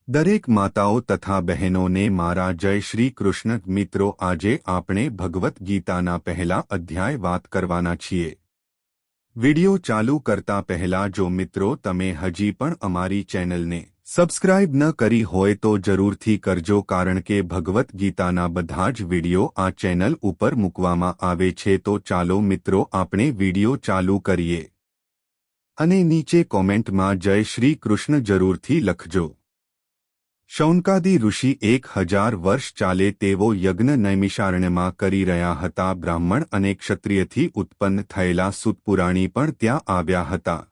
દરેક માતાઓ તથા બહેનોને મારા જય શ્રી કૃષ્ણ. મિત્રો, આજે આપણે ભગવદ્ ગીતાના પહેલા અધ્યાય વાત કરવાના છીએ. વિડિયો ચાલુ કરતા પહેલા જો મિત્રો તમે હજી પણ અમારી ચેનલને સબસ્ક્રાઇબ ન કરી હોય તો જરૂરથી કરજો, કારણ કે ભગવદ્ ગીતાના બધા જ વિડિયો આ ચેનલ ઉપર મૂકવામાં આવે છે. તો ચાલો મિત્રો, આપણે વિડિયો ચાલુ કરીએ અને નીચે કોમેન્ટમાં જય શ્રી કૃષ્ણ જરૂરથી લખજો. શૌનકાદિ ઋષિ 1000 વર્ષ ચાલે તેવો યજ્ઞ નૈમિષારણ્યમાં કરી રહ્યા હતા. બ્રાહ્મણ અને ક્ષત્રિયથી ઉત્પન્ન થયેલા સુતપુરાણી પણ ત્યાં આવ્યા હતા.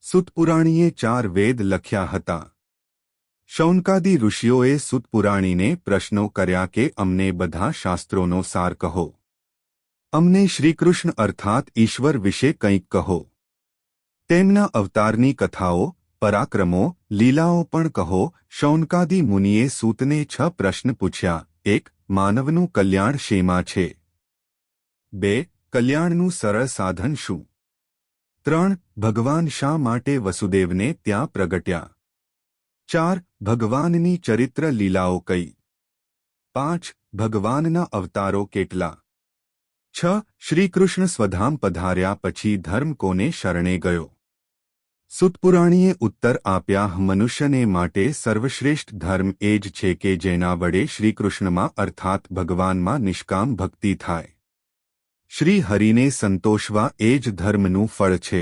સુતપુરાણીએ 4 વેદ લખ્યા હતા. શૌનકાદિ ઋષિઓએ સુતપુરાણીને પ્રશ્નો કર્યા કે અમને બધા શાસ્ત્રોનો સાર કહો, અમને શ્રીકૃષ્ણ અર્થાત ઈશ્વર વિશે કંઈક કહો, તેમના અવતારની કથાઓ, પરાક્રમો, લીલાઓ પણ કહો. શૌનકાદિ મુનિએ સૂતને 6 પ્રશ્ન પૂછ્યા. 1. માનવનું કલ્યાણ શેમાં છે? 2. કલ્યાણનું સરળ સાધન શું? 3. ભગવાન શા માટે વસુદેવને ત્યાં પ્રગટ્યા? 4. ભગવાનની ચરિત્ર લીલાઓ કઈ? 5. ભગવાનના અવતારો કેટલા? 6. શ્રીકૃષ્ણ સ્વધામ પધાર્યા પછી ધર્મ કોને શરણે ગયો? સુતપુરાણીએ ઉત્તર આપ્યા, મનુષ્યને માટે સર્વશ્રેષ્ઠ ધર્મ એ જ છે કે જેના વડે શ્રીકૃષ્ણમાં અર્થાત ભગવાનમાં નિષ્કામ ભક્તિ થાય. શ્રી હરિને સંતોષવા એ જ ધર્મનું ફળ છે.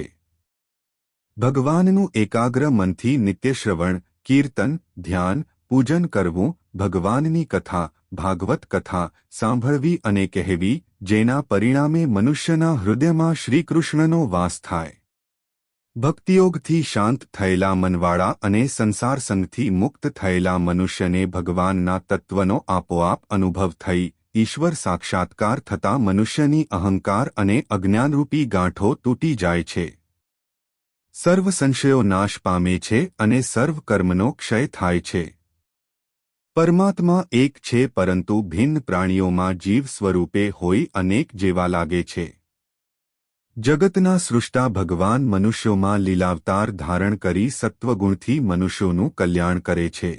ભગવાનનું એકાગ્ર મનથી નિત્ય શ્રવણ, કીર્તન, ધ્યાન, પૂજન કરવું, ભગવાનની કથા, ભાગવત કથા સાંભળવી અને કહેવી, જેના પરિણામે મનુષ્યના હૃદયમાં શ્રીકૃષ્ણનો વાસ થાય. ભક્તિયોગથી શાંત થયેલા મનવાળા અને સંસાર સંગથી મુક્ત થયેલા મનુષ્યને ભગવાનના તત્વનો આપોઆપ અનુભવ થઈ ઈશ્વર સાક્ષાત્કાર થતાં મનુષ્યની અહંકાર અને અજ્ઞાનરૂપી ગાંઠો તૂટી જાય છે. સર્વ સંશયો નાશ પામે છે અને સર્વ કર્મનો ક્ષય થાય છે. પરમાત્મા એક છે, પરંતુ ભિન્ન પ્રાણીઓમાં જીવ સ્વરૂપે હોઈ અનેક જેવા લાગે છે. જગતના સૃષ્ટા ભગવાન મનુષ્યોમાં લીલાવતાર ધારણ કરી સત્વગુણથી મનુષ્યોનું કલ્યાણ કરે છે.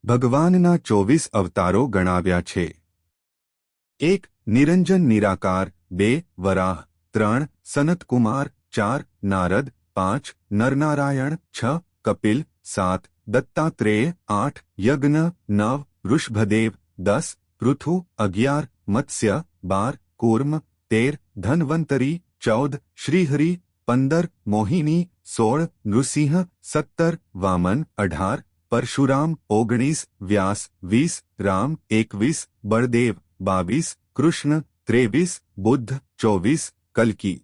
ભગવાનના 24 અવતારો ગણાવ્યા છે. 1. નિરંજન નિરાકાર, 2. વરાહ, 3. સનતકુમાર, 4. નારદ, 5. નરનારાયણ, 6. કપિલ, 7. દત્તાત્રેય, 8. યજ્ઞ, 9. ઋષભદેવ, 10. પૃથુ, 11. મત્સ્ય, 12. કૂર્મ, 13. ધન્વંતરી, 14. શ્રીહરિ, 15. મોહિની, 16. નૃસિંહ, 17. વામન, 18. પરશુરામ, 19. વ્યાસ, 20. રામ, 21. બળદેવ, 22. કૃષ્ણ, 23. બુદ્ધ, 24. કલ્કી.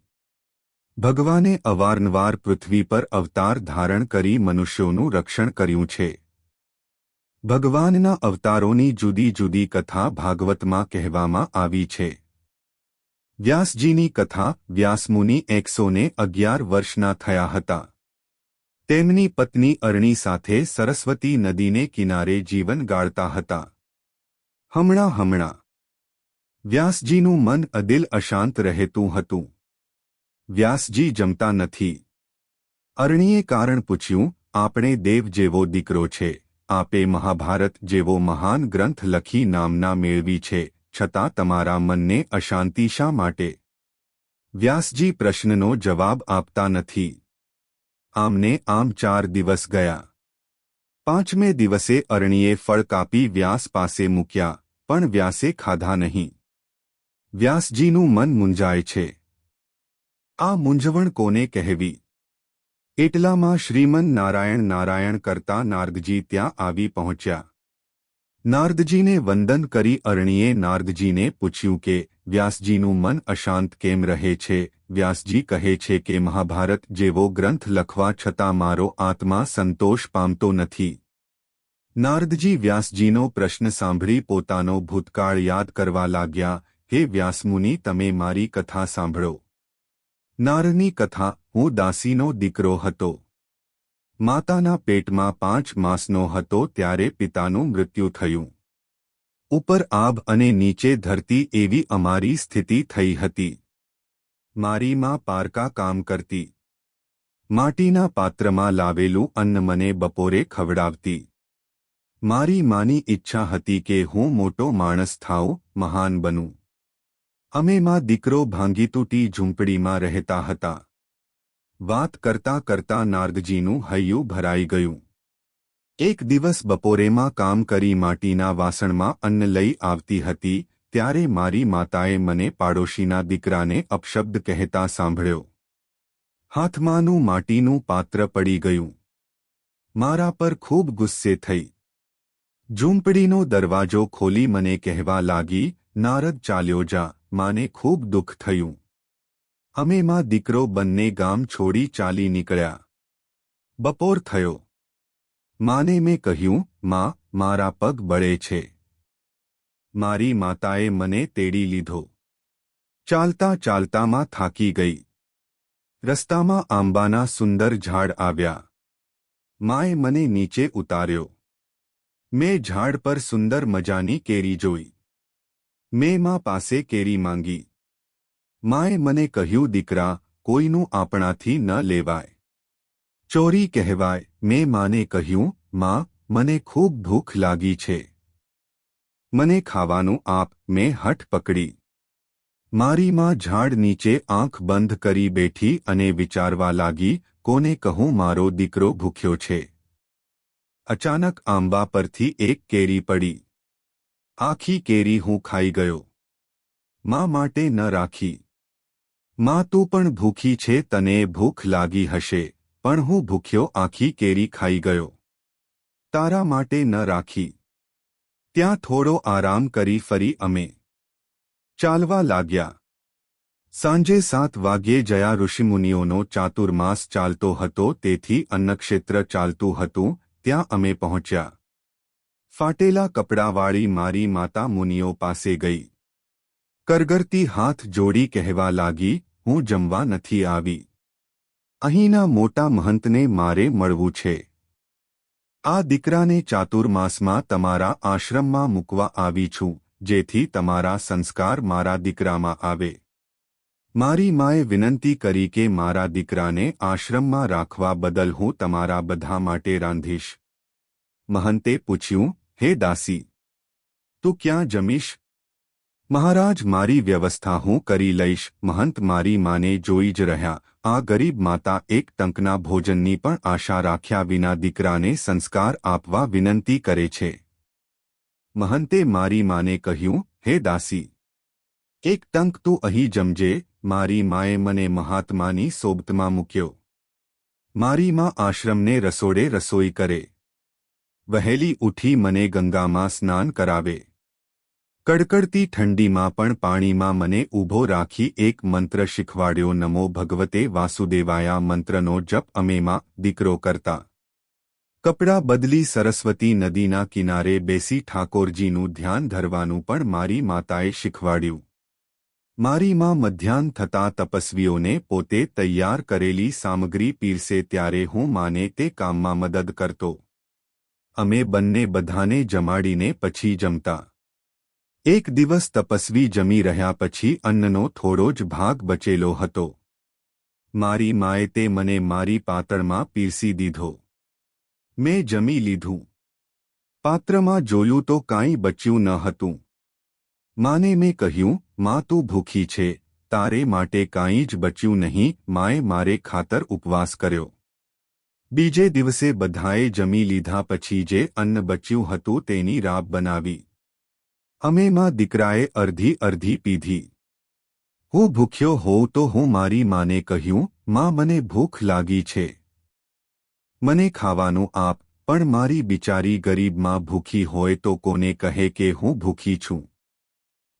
ભગવાને અવારનવાર પૃથ્વી પર અવતાર ધારણ કરી મનુષ્યોનું રક્ષણ કર્યું છે. ભગવાનના અવતારોની જુદી જુદી કથા ભાગવતમાં કહેવામાં આવી છે. વ્યાસજીની કથા. વ્યાસમુનિ 111 વર્ષના થયા હતા. તેમની પત્ની અરણી સાથે સરસ્વતી નદીને કિનારે જીવન ગાળતા હતા. હમણાં વ્યાસજીનું મન અદિલ અશાંત રહેતું હતું. વ્યાસજી જમતા નથી. અરણીએ કારણ પૂછ્યું, આપણે દેવ જેવો દીકરો છે, આપે મહાભારત જેવો મહાન ગ્રંથ લખી નામના મેળવી છે, છતાં તમારા મનને અશાંતિ શા માટે? વ્યાસજી પ્રશ્નનો જવાબ આપતા નથી. આમને આમ 4 દિવસ ગયા. 5મે દિવસે અરણીએ ફળ કાપી વ્યાસ પાસે મૂક્યા, પણ વ્યાસે ખાધા નહીં. વ્યાસજીનું મન મૂંઝાય છે. આ મૂંઝવણ કોને કહેવી? એટલામાં શ્રીમન નારાયણ નારાયણ કરતા નારદજી ત્યાં આવી પહોંચ્યા. નારદજીને વંદન કરી અરણીએ નારદજીને પૂછ્યું કે વ્યાસજીનું મન અશાંત કેમ રહે છે? વ્યાસજી કહે છે કે મહાભારત જેવો ગ્રંથ લખવા છતાં મારો આત્મા સંતોષ પામતો નથી. નારદજી વ્યાસજીનો પ્રશ્ન સાંભળી પોતાનો ભૂતકાળ યાદ કરવા લાગ્યા. હે વ્યાસમુનિ, તમે મારી કથા સાંભળો. નારની કથા. હું દાસીનો દીકરો હતો. માતાના પેટમાં 5 માસનો હતો ત્યારે પિતાનું મૃત્યુ થયું. ઉપર આભ અને નીચે ધરતી એવી અમારી સ્થિતિ થઈ હતી. મારી માં પારકા કામ કરતી. માટીના પાત્રમાં લાવેલું અન્ન મને બપોરે ખવડાવતી. મારી માની ઈચ્છા હતી કે હું મોટો માણસ થાઉં, મહાન બનું. અમે માં દીકરો ભાંગી તૂટી ઝૂંપડીમાં રહેતા હતા. વાત કરતાં કરતાં નારદજીનું હૈયું ભરાઈ ગયું. એક દિવસ બપોરેમાં કામ કરી માટીના વાસણમાં અન્ન લઈ આવતી હતી ત્યારે મારી માતાએ મને પાડોશીના દીકરાને અપશબ્દ કહેતા સાંભળ્યો. હાથમાંનું માટીનું પાત્ર પડી ગયું. મારા પર ખૂબ ગુસ્સે થઈ. ઝૂંપડીનો દરવાજો ખોલી મને કહેવા લાગી, નારદ ચાલ્યો જા. માને ખૂબ દુઃખ થયું. અમે માં દીકરો બંને ગામ છોડી ચાલી નીકળ્યા. બપોર થયો. માને મેં કહ્યું, માં, મારા પગ બળે છે. મારી માતાએ મને તેડી લીધો. ચાલતા ચાલતામાં થાકી ગઈ. રસ્તામાં આંબાના સુંદર ઝાડ આવ્યા. માએ મને નીચે ઉતાર્યો. મેં ઝાડ પર સુંદર મજાની કેરી જોઈ. મેં મા પાસે કેરી માંગી. માએ મને કહ્યું, દીકરા, કોઈનું આપણાથી ન લેવાય. ચોરી કહેવાય. મેં માને કહ્યું, માં, મને ખૂબ ભૂખ લાગી છે. મને ખાવાનું આપ. મેં હઠ પકડી. મારી માં ઝાડ નીચે આંખ બંધ કરી બેઠી અને વિચારવા લાગી, કોને કહું મારો દીકરો ભૂખ્યો છે. અચાનક આંબા પરથી એક કેરી પડી. આખી કેરી હું ખાઈ ગયો. માં માટે ન રાખી. માં, તું પણ ભૂખી છે, તને ભૂખ લાગી હશે, પણ હું ભૂખ્યો આખી કેરી ખાઈ ગયો. તારા માટે ન રાખી. ત્યાં થોડો આરામ કરી ફરી અમે ચાલવા લાગ્યા. સાંજે 7 વાગ્યે જયા ઋષિમુનિઓનો ચાતુર્માસ ચાલતો હતો તેથી અન્નક્ષેત્ર ચાલતું હતું. ત્યાં અમે પહોંચ્યા. ફાટેલા કપડાવાળી મારી માતા મુનિઓ પાસે ગઈ. કરગરતી હાથ જોડી કહેવા લાગી, હું જમવા નથી આવી. અહીંના મોટા મહંતને મારે મળવું છે. આ દીકરાને ચાતુર્માસમાં તમારા આશ્રમમાં મૂકવા આવી છું, જેથી તમારા સંસ્કાર મારા દીકરામાં આવે. મારી માએ વિનંતી કરી કે મારા દીકરાને આશ્રમમાં રાખવા બદલ હું તમારા બધા માટે રાંધીશ. મહંતે પૂછ્યું, હે દાસી, તું ક્યાં જમીશ? મહારાજ, મારી વ્યવસ્થા હું કરી લઈશ. મહંત મારી માને જોઈ જ રહ્યા. આ ગરીબ માતા એક ટંકના ભોજનની પણ આશા રાખ્યા વિના દીકરાને સંસ્કાર આપવા વિનંતી કરે છે. મહંતે મારી માને કહ્યું, હે દાસી, એક ટંક તું અહીં જમજે. મારી માએ મને મહાત્માની સોબતમાં મૂક્યો. મારી માં આશ્રમને રસોડે રસોઈ કરે. વહેલી ઉઠી મને ગંગામાં સ્નાન કરાવે. કડકડતી ઠંડીમાં પણ પાણીમાં મને ઊભો રાખી એક મંત્ર શીખવાડ્યો. નમો ભગવતે વાસુદેવાયા મંત્રનો જપ અમે માં દીકરો કરતા. કપડાં બદલી સરસ્વતી નદીના કિનારે બેસી ઠાકોરજીનું ધ્યાન ધરવાનું પણ મારી માતાએ શીખવાડ્યું. મારી માં મધ્યાહન થતાં તપસ્વીઓને પોતે તૈયાર કરેલી સામગ્રી પીરસે ત્યારે હું માને તે કામમાં મદદ કરતો. અમે બંને બધાને જમાડીને પછી જમતા. એક દિવસ તપસ્વી જમી રહ્યા પછી અન્નનો થોડો જ ભાગ બચેલો હતો. મારી માએ તે મને મારી પાતળમાં પીરસી દીધો. મેં જમી લીધું. પાત્રમાં જોયું તો કાંઈ બચ્યું ન હતું. માને મેં કહ્યું, માં, તું ભૂખી છે, તારે માટે કાંઈ જ બચ્યું નહીં. માએ મારે ખાતર ઉપવાસ કર્યો. બીજે દિવસે બધાએ જમી લીધા પછી જે અન્ન બચ્યું હતું તેની રાબ બનાવી. અમે માં દીકરાએ અડધી અડધી પીધી. હું ભૂખ્યો હોઉં તો હું મારી માને કહ્યું, માં, મને ભૂખ લાગી છે. મને ખાવાનું આપ. પણ મારી બિચારી ગરીબ માં ભૂખી હોય તો કોને કહે કે હું ભૂખી છું.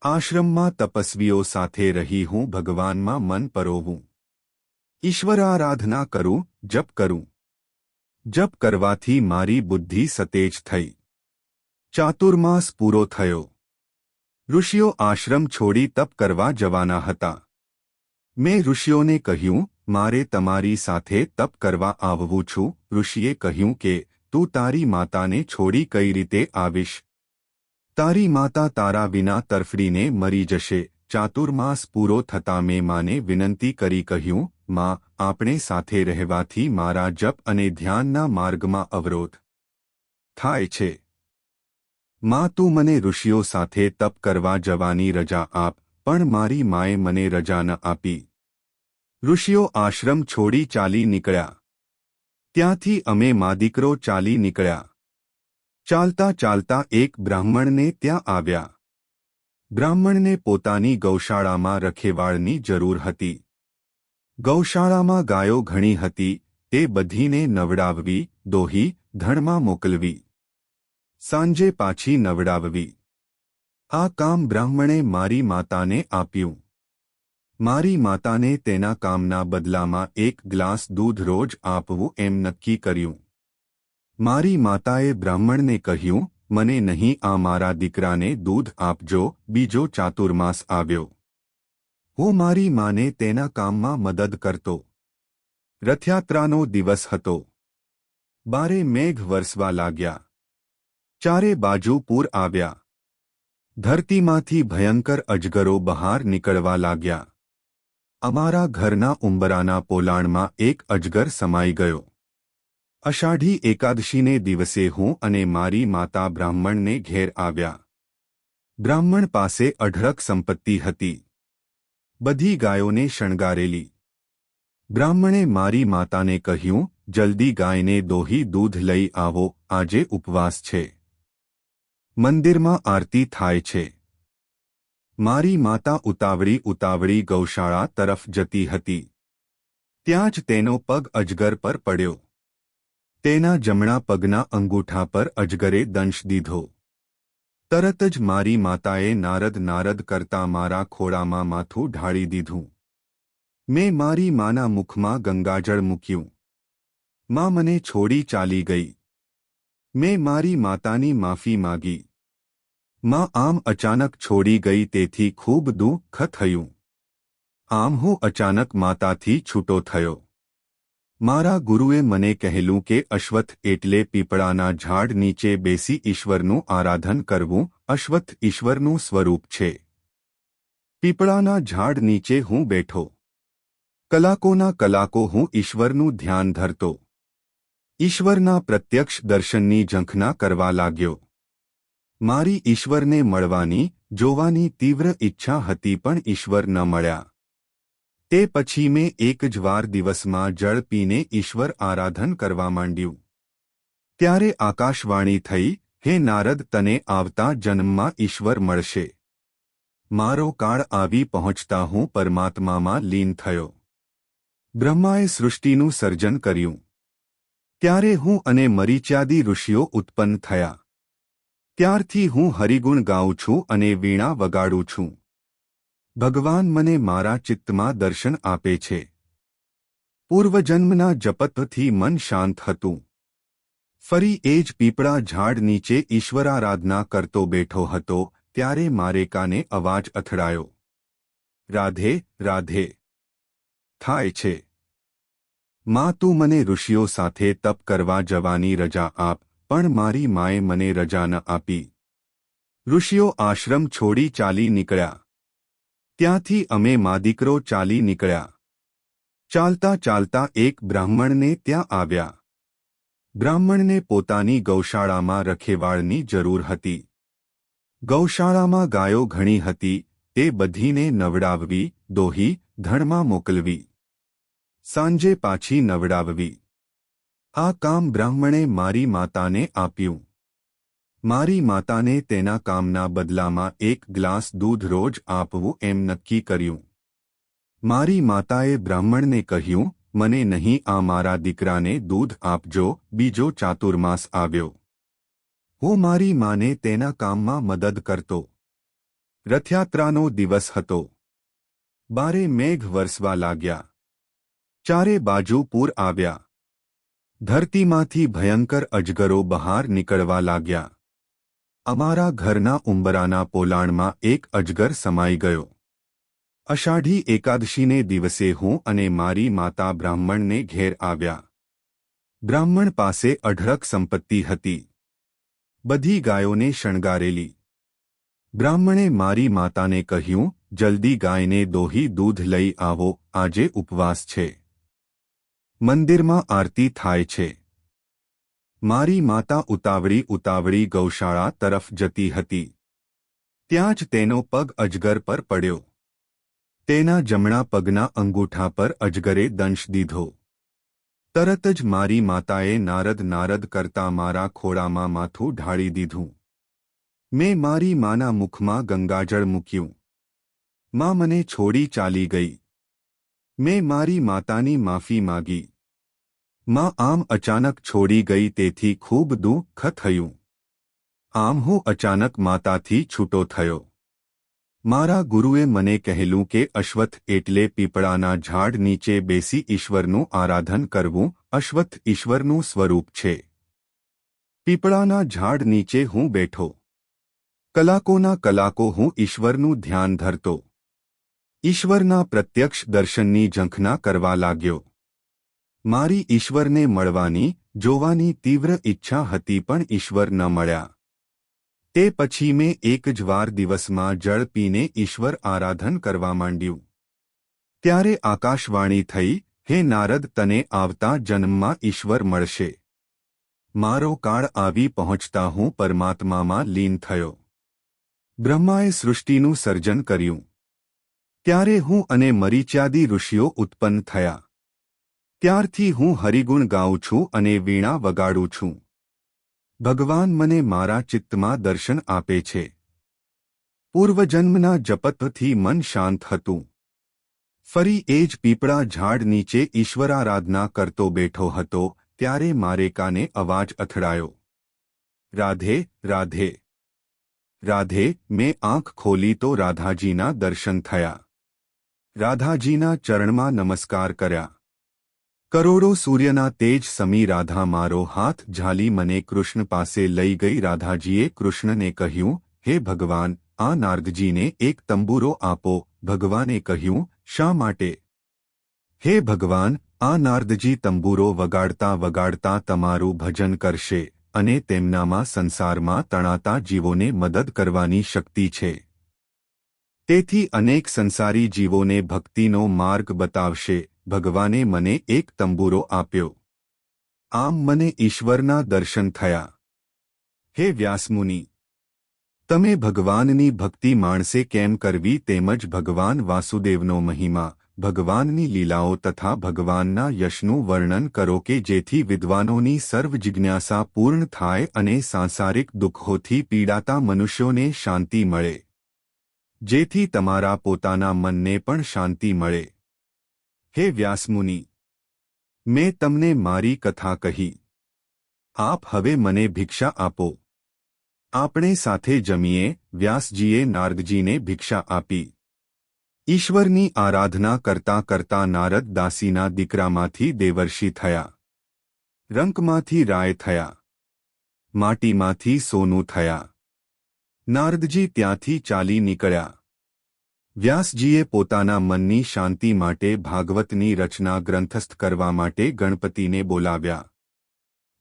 આશ્રમમાં તપસ્વીઓ સાથે રહી હું ભગવાનમાં મન પરોવું. ઈશ્વરારાધના કરું, જપ કરું. જપ કરવાથી મારી બુદ્ધિ સતેજ થઈ. ચાતુર્માસ પૂરો થયો. ઋષિઓ આશ્રમ છોડી તપ કરવા જવાના હતા. મેં ઋષિઓને કહ્યું, મારે તમારી સાથે તપ કરવા આવવું છું. ઋષિએ કહ્યું કે તું તારી માતાને છોડી કઈ રીતે આવીશ? તારી માતા તારા વિના તરફડીને મરી જશે. ચાતુર્માસ પૂરો થતાં મેં માને વિનંતી કરી કહ્યું, માં, આપણે સાથે રહેવાથી મારા જપ અને ધ્યાનના માર્ગમાં અવરોધ થાય છે. માં, તું મને ઋષિઓ સાથે તપ કરવા જવાની રજા આપ. પણ મારી માએ મને રજા ન આપી. ઋષિઓ આશ્રમ છોડી ચાલી નીકળ્યા. ત્યાંથી અમે માદીકરો ચાલી નીકળ્યા. ચાલતા ચાલતા એક બ્રાહ્મણને ત્યાં આવ્યા. બ્રાહ્મણને પોતાની ગૌશાળામાં રખેવાળની જરૂર હતી. ગૌશાળામાં ગાયો ઘણી હતી. તે બધીને નવડાવવી, દોહી, ધણમાં મોકલવી, સાંજે પાછી નવડાવવી. આ કામ બ્રાહ્મણે મારી માતાને આપ્યું. મારી માતાને તેના કામના બદલામાં 1 ગ્લાસ દૂધ રોજ આપવું એમ નક્કી કર્યું. મારી માતાએ બ્રાહ્મણને કહ્યું, મને નહીં, આ મારા દીકરાને દૂધ આપજો. બીજો ચાતુર્માસ આવ્યો. હું મારી માને તેના કામમાં મદદ કરતો. રથયાત્રાનો દિવસ હતો. બારે મેઘ વરસવા લાગ્યા. ચારે બાજુ પૂર આવ્યા. ધરતીમાંથી ભયંકર અજગરો બહાર નીકળવા લાગ્યા. અમારા ઘરના ઉંબરાના પોલાણમાં એક અજગર સમાઈ ગયો. અષાઢી એકાદશીને દિવસે હું અને મારી માતા બ્રાહ્મણને ઘેર આવ્યા. બ્રાહ્મણ પાસે અઢળક સંપત્તિ હતી. બધી ગાયોને શણગારેલી. બ્રાહ્મણે મારી માતાને કહ્યું, જલ્દી ગાયને દોહી દૂધ લઈ આવો, આજે ઉપવાસ છે. મંદિરમાં આરતી થાય છે. મારી માતા ઉતાવળી ગૌશાળા તરફ જતી હતી. ત્યાં જ તેનો પગ અજગર પર પડ્યો. તેના જમણા પગના અંગૂઠા પર અજગરે દંશ દીધો. તરત જ મારી માતાએ નારદ કરતા મારા ખોળામાં માથું ઢાળી દીધું. મેં મારી માના મુખમાં ગંગાજળ મૂક્યું. માં મને છોડી ચાલી ગઈ. મેં મારી માતાની માફી માગી. માં આમ અચાનક છોડી ગઈ તેથી ખૂબ દુઃખ થયું. આમ હું અચાનક માતાથી છૂટો થયો. મારા ગુરુએ મને કહેલું કે અશ્વત્થ એટલે પીપળાના ઝાડ નીચે બેસી ઈશ્વરનું આરાધન કરવું. અશ્વત્થ ઈશ્વરનું સ્વરૂપ છે. પીપળાના ઝાડ નીચે હું બેઠો. કલાકોના કલાકો હું ઈશ્વરનું ધ્યાન ધરતો. ઈશ્વરના પ્રત્યક્ષ દર્શનની ઝંખના કરવા લાગ્યો. મારી ઈશ્વરને મળવાની, જોવાની તીવ્ર ઈચ્છા હતી પણ ઈશ્વર ન મળ્યા. તે પછી મેં એક જ વાર દિવસમાં જળ પીને ઈશ્વર આરાધન કરવા માંડ્યું. ત્યારે આકાશવાણી થઈ, હે નારદ, તને આવતા જન્મમાં ઈશ્વર મળશે. મારો કાળ આવી પહોંચતા હું પરમાત્મામાં લીન થયો. બ્રહ્માએ સૃષ્ટિનું સર્જન કર્યું. ત્યારે હું અને મરીચ્યાદી ઋષિઓ ઉત્પન્ન થયા. ત્યારથી હું હરિગુણ ગાઉં છું અને વીણા વગાડું છું. ભગવાન મને મારા ચિત્તમાં દર્શન આપે છે. પૂર્વજન્મના જપતથી મન શાંત હતું. ફરી એ જ પીપળા ઝાડ નીચે ઈશ્વરારાધના કરતો બેઠો હતો ત્યારે મારે કાને અવાજ અથડાયો. રાધે રાધે થાય છે. માં, તું મને ઋષિઓ સાથે તપ કરવા જવાની રજા આપ. પણ મારી માએ મને રજા ન આપી. ઋષિઓ આશ્રમ છોડી ચાલી નીકળ્યા. ત્યાંથી અમે માદીકરો ચાલી નીકળ્યા. ચાલતા ચાલતા એક બ્રાહ્મણને ત્યાં આવ્યા. બ્રાહ્મણને પોતાની ગૌશાળામાં રખેવાળની જરૂર હતી. ગૌશાળામાં ગાયો ઘણી હતી. તે બધીને નવડાવવી, દોહી, ધણમાં મોકલવી, સાંજે પાછી નવડાવવી. આ કામ બ્રાહ્મણે મારી માતાને આપ્યું. મારી માતાને તેના કામના બદલામાં 1 ગ્લાસ દૂધ રોજ આપવું એમ નક્કી કર્યું. મારી માતાએ બ્રાહ્મણને કહ્યું, મને નહીં, આ મારા દીકરાને દૂધ આપજો. બીજો ચાતુર્માસ આવ્યો. હું મારી માને તેના કામમાં મદદ કરતો. રથયાત્રાનો દિવસ હતો. બારે મેઘ વરસવા લાગ્યા. ચારે બાજુ પૂર આવ્યા. ધરતીમાંથી ભયંકર અજગરો બહાર નીકળવા લાગ્યા. અમારા ઘરના ઉંબરાના પોલાણમાં એક અજગર સમાઈ ગયો. અષાઢી એકાદશીને દિવસે હું અને મારી માતા બ્રાહ્મણને ઘેર આવ્યા. બ્રાહ્મણ પાસે અઢળક સંપત્તિ હતી. બધી ગાયોને શણગારેલી. બ્રાહ્મણે મારી માતાને કહ્યું, જલ્દી ગાયને દોહી દૂધ લઈ આવો, આજે ઉપવાસ છે. મંદિરમાં આરતી થાય છે. મારી માતા ઉતાવળી ઉતાવળી ગૌશાળા તરફ જતી હતી. ત્યાં જ તેનો પગ અજગર પર પડ્યો. તેના જમણા પગના અંગૂઠા પર અજગરે દંશ દીધો. તરત જ મારી માતાએ નારદ નારદ કરતા મારા ખોળામાં માથું ઢાળી દીધું. મેં મારી માના મુખમાં ગંગાજળ મૂક્યું. માં મને છોડી ચાલી ગઈ. મેં મારી માતાની માફી માગી. માં આમ અચાનક છોડી ગઈ તેથી ખૂબ દુઃખ થયું. આમ હું અચાનક માતાથી છૂટો થયો. મારા ગુરુએ મને કહેલું કે અશ્વત્થ એટલે પીપળાના ઝાડ નીચે બેસી ઈશ્વરનું આરાધન કરવું. અશ્વત્થ ઈશ્વરનું સ્વરૂપ છે. પીપળાના ઝાડ નીચે હું બેઠો. કલાકોના કલાકો હું ઈશ્વરનું ધ્યાન ધરતો. ઈશ્વરના પ્રત્યક્ષ દર્શનની ઝંખના કરવા લાગ્યો. મારી ઈશ્વરને મળવાની, જોવાની તીવ્ર ઈચ્છા હતી પણ ઈશ્વર ન મળ્યા. તે પછી મેં એક જ વાર દિવસમાં જળ પીને ઈશ્વર આરાધન કરવા માંડ્યું. ત્યારે આકાશવાણી થઈ, હે નારદ, તને આવતા જન્મમાં ઈશ્વર મળશે. મારો કાળ આવી પહોંચતા હું પરમાત્મામાં લીન થયો. બ્રહ્માએ સૃષ્ટિનું સર્જન કર્યું. ત્યારે હું અને મરીચ્યાદી ઋષિઓ ઉત્પન્ન થયા. ત્યારથી હું હરિગુણ ગાઉં છું અને વીણા વગાડું છું. ભગવાન મને મારા ચિત્તમાં દર્શન આપે છે. પૂર્વજન્મના જપતથી મન શાંત હતું. ફરી એ જ પીપળા ઝાડ નીચે ઈશ્વરારાધના કરતો બેઠો હતો ત્યારે મારે કાને અવાજ અથડાયો. રાધે રાધે રાધે. મેં આંખ ખોલી તો રાધાજીના દર્શન થયા. રાધાજીના ચરણમાં નમસ્કાર કર્યા. કરોડો સૂર્યના તેજ સમી રાધા મારો હાથ ઝાલી મને કૃષ્ણ પાસે લઈ ગઈ. રાધાજીએ કૃષ્ણને કહ્યું, હે ભગવાન, આ નારદજીને એક તંબુરો આપો. ભગવાને કહ્યું, શા માટે? હે ભગવાન, આ નારદજી તંબુરો વગાડતા વગાડતા તમારું ભજન કરશે અને તેમનામાં સંસારમાં તણાતા જીવોને મદદ કરવાની શક્તિ છે. તેથી અનેક સંસારી જીવોને ભક્તિનો માર્ગ બતાવશે. ભગવાને મને એક તંબુરો આપ્યો. આમ મને ઈશ્વરના દર્શન થયા. હે વ્યાસમુનિ, તમે ભગવાનની ભક્તિ માણસે કેમ કરવી તેમજ ભગવાન વાસુદેવનો મહિમા, ભગવાનની લીલાઓ તથા ભગવાનના યશનું વર્ણન કરો કે જેથી વિદ્વાનોની સર્વ જિજ્ઞાસા પૂર્ણ થાય અને સાંસારિક દુઃખોથી પીડાતા મનુષ્યોને શાંતિ મળે. જેથી તમારા પોતાના મનને પણ શાંતિ મળે. હે વ્યાસમુનિ, મેં તમને મારી કથા કહી. આપ હવે મને ભિક્ષા આપો. આપણે સાથે જમીએ. વ્યાસજીએ નારદજીને ભિક્ષા આપી. ઈશ્વરની આરાધના કરતાં કરતાં નારદ દાસીના દીકરામાંથી દેવર્ષિ થયા. રંકમાંથી રાય થયા. માટીમાંથી સોનું થયા. નારદજી ત્યાંથી ચાલી નીકળ્યા. વ્યાસજીએ પોતાના મનની શાંતિ માટે ભાગવતની રચના ગ્રંથસ્થ કરવા માટે ગણપતિને બોલાવ્યા.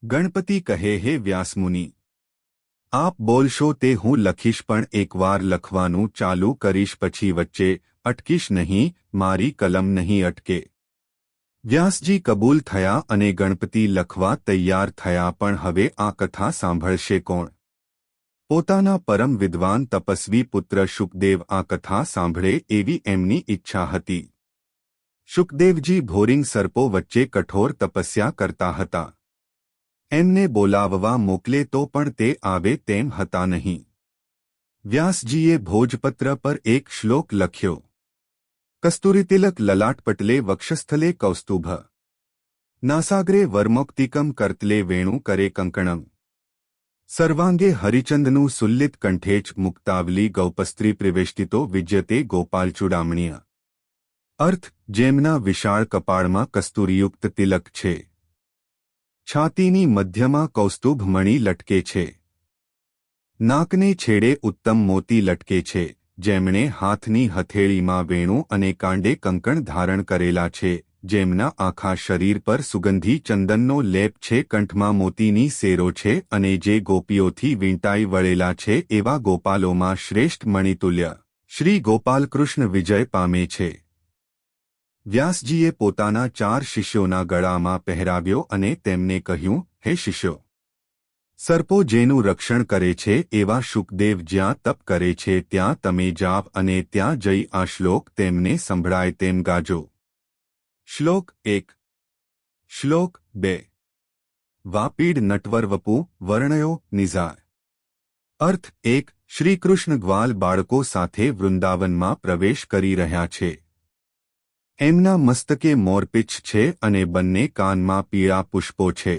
ગણપતિ કહે, હે વ્યાસમુનિ, આપ બોલશો તે હું લખીશ, પણ એકવાર લખવાનું ચાલુ કરીશ પછી વચ્ચે અટકીશ નહીં. મારી કલમ નહીં અટકે. વ્યાસજી કબૂલ થયા અને ગણપતિ લખવા તૈયાર થયા. પણ હવે આ કથા સાંભળશે કોણ? પોતાના પરમ વિદ્વાન તપસ્વી પુત્ર શુકદેવ આ કથા સાંભળે એવી એમની ઈચ્છા હતી. શુકદેવજી ભોરિંગ સર્પો વચ્ચે કઠોર તપસ્યા કરતા હતા. એમને બોલાવવા મોકલે તો પણ તે આવે તેમ હતા નહીં. વ્યાસજીએ ભોજપત્ર પર એક શ્લોક લખ્યો. કસ્તુરીતિલક લલાટપટલે વક્ષસ્થલે કૌસ્તુભ, નાસાગ્રે વર્મોક્તિકમ કરતલે વેણુ કરે કંકણમ, સર્વાંગે હરિચંદનું સુલ્લિત કંઠેચ મુક્તાવલી ગૌપસ્ત્રી પ્રિવેષ્ટિતો વિજ્યતે ગોપાલ ચૂડામણીય. અર્થ: જેમના વિશાળ કપાળમાં કસ્તુરીયુક્ત તિલક છે, છાતીની મધ્યમાં કૌસ્તુભ મણિ લટકે છે, નાકને છેડે ઉત્તમ મોતી લટકે છે, જેમણે હાથની હથેળીમાં વેણુ અને કાંડે કંકણ ધારણ કરેલા છે, જેમના આખા શરીર પર સુગંધી ચંદનનો લેપ છે, કંઠમાં મોતીની સેરો છે અને જે ગોપીઓથી વીંટાઈ વળેલા છે એવા ગોપાલોમાં શ્રેષ્ઠ મણિતુલ્ય શ્રી ગોપાલકૃષ્ણ વિજય પામે છે. વ્યાસજીએ પોતાના 4 શિષ્યોના ગળામાં પહેરાવ્યો અને તેમને કહ્યું, હે શિષ્યો, સર્પો જેનું રક્ષણ કરે છે એવા શુકદેવ જ્યાં તપ કરે છે ત્યાં તમે જાવ અને ત્યાં જઈ આ શ્લોક તેમને સંભળાય તેમ ગાજો. શ્લોક 1. શ્લોક 2. વાપીડ નટવરવપુ વર્ણયો નિઝાય. અર્થ 1. શ્રીકૃષ્ણ ગ્વાલ બાળકો સાથે વૃંદાવનમાં પ્રવેશ કરી રહ્યા છે. એમના મસ્તકે મોરપીંછ છે અને બંને કાનમાં પીળા પુષ્પો છે.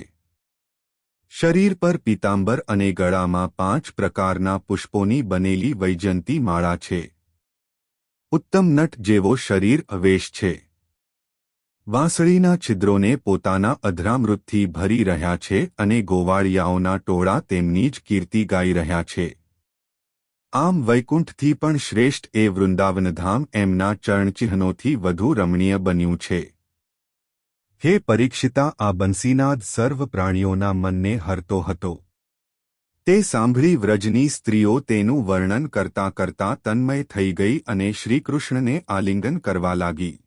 શરીર પર પીતાંબર અને ગળામાં 5 પ્રકારના પુષ્પોની બનેલી વૈજયંતી માળા છે. ઉત્તમ નટ જેવો શરીર અવેશ છે. વાંસળીના છિદ્રોને પોતાના અધરામૃતથી ભરી રહ્યા છે અને ગોવાળિયાઓના ટોળા તેમની જ કીર્તિ ગાઈ રહ્યા છે. આમ વૈકુંઠથી પણ શ્રેષ્ઠ એ વૃંદાવનધામ એમના ચરણચિહ્નોથી વધુ રમણીય બન્યું છે. હે પરીક્ષિતા, આ બંસીનાદ સર્વ પ્રાણીઓના મનને હરતો હતો. તે સાંભળી વ્રજની સ્ત્રીઓ તેનું વર્ણન કરતાં કરતાં તન્મય થઈ ગઈ અને શ્રીકૃષ્ણને આલિંગન કરવા લાગી.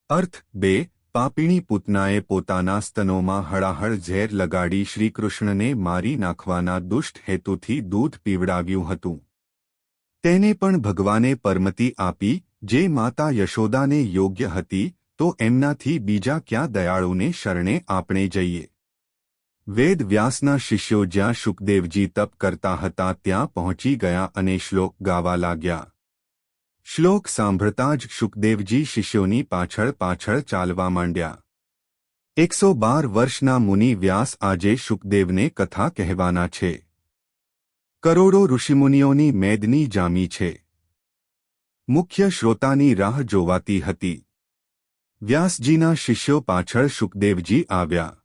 અર્થ 2. પાપીણી પૂતનાએ પોતાના સ્તનોમાં હળાહળ ઝેર લગાડી શ્રીકૃષ્ણને મારી નાખવાના દુષ્ટ હેતુથી દૂધ પીવડાવ્યું હતું. તેને પણ ભગવાને પરમતિ આપી, જે માતા યશોદાને યોગ્ય હતી, તો એમનાથી બીજા ક્યાં દયાળુને શરણે આપણે જઈએ. વેદ વ્યાસના શિષ્યો જ્યાં શુકદેવજી તપ કરતા હતા ત્યાં પહોંચી ગયા અને શ્લોક ગાવા લાગ્યા. શ્લોક સાંભળતા જ શુકદેવજી શિષ્યોની પાછળ પાછળ ચાલવા માંડ્યા. 112 વર્ષના મુનિ વ્યાસ આજે શુકદેવને કથા કહેવાના છે. કરોડો ઋષિમુનિઓની મેદની જામી છે. મુખ્ય શ્રોતાની રાહ જોવાતી હતી. વ્યાસજીના શિષ્યો પાછળ શુકદેવજી આવ્યા.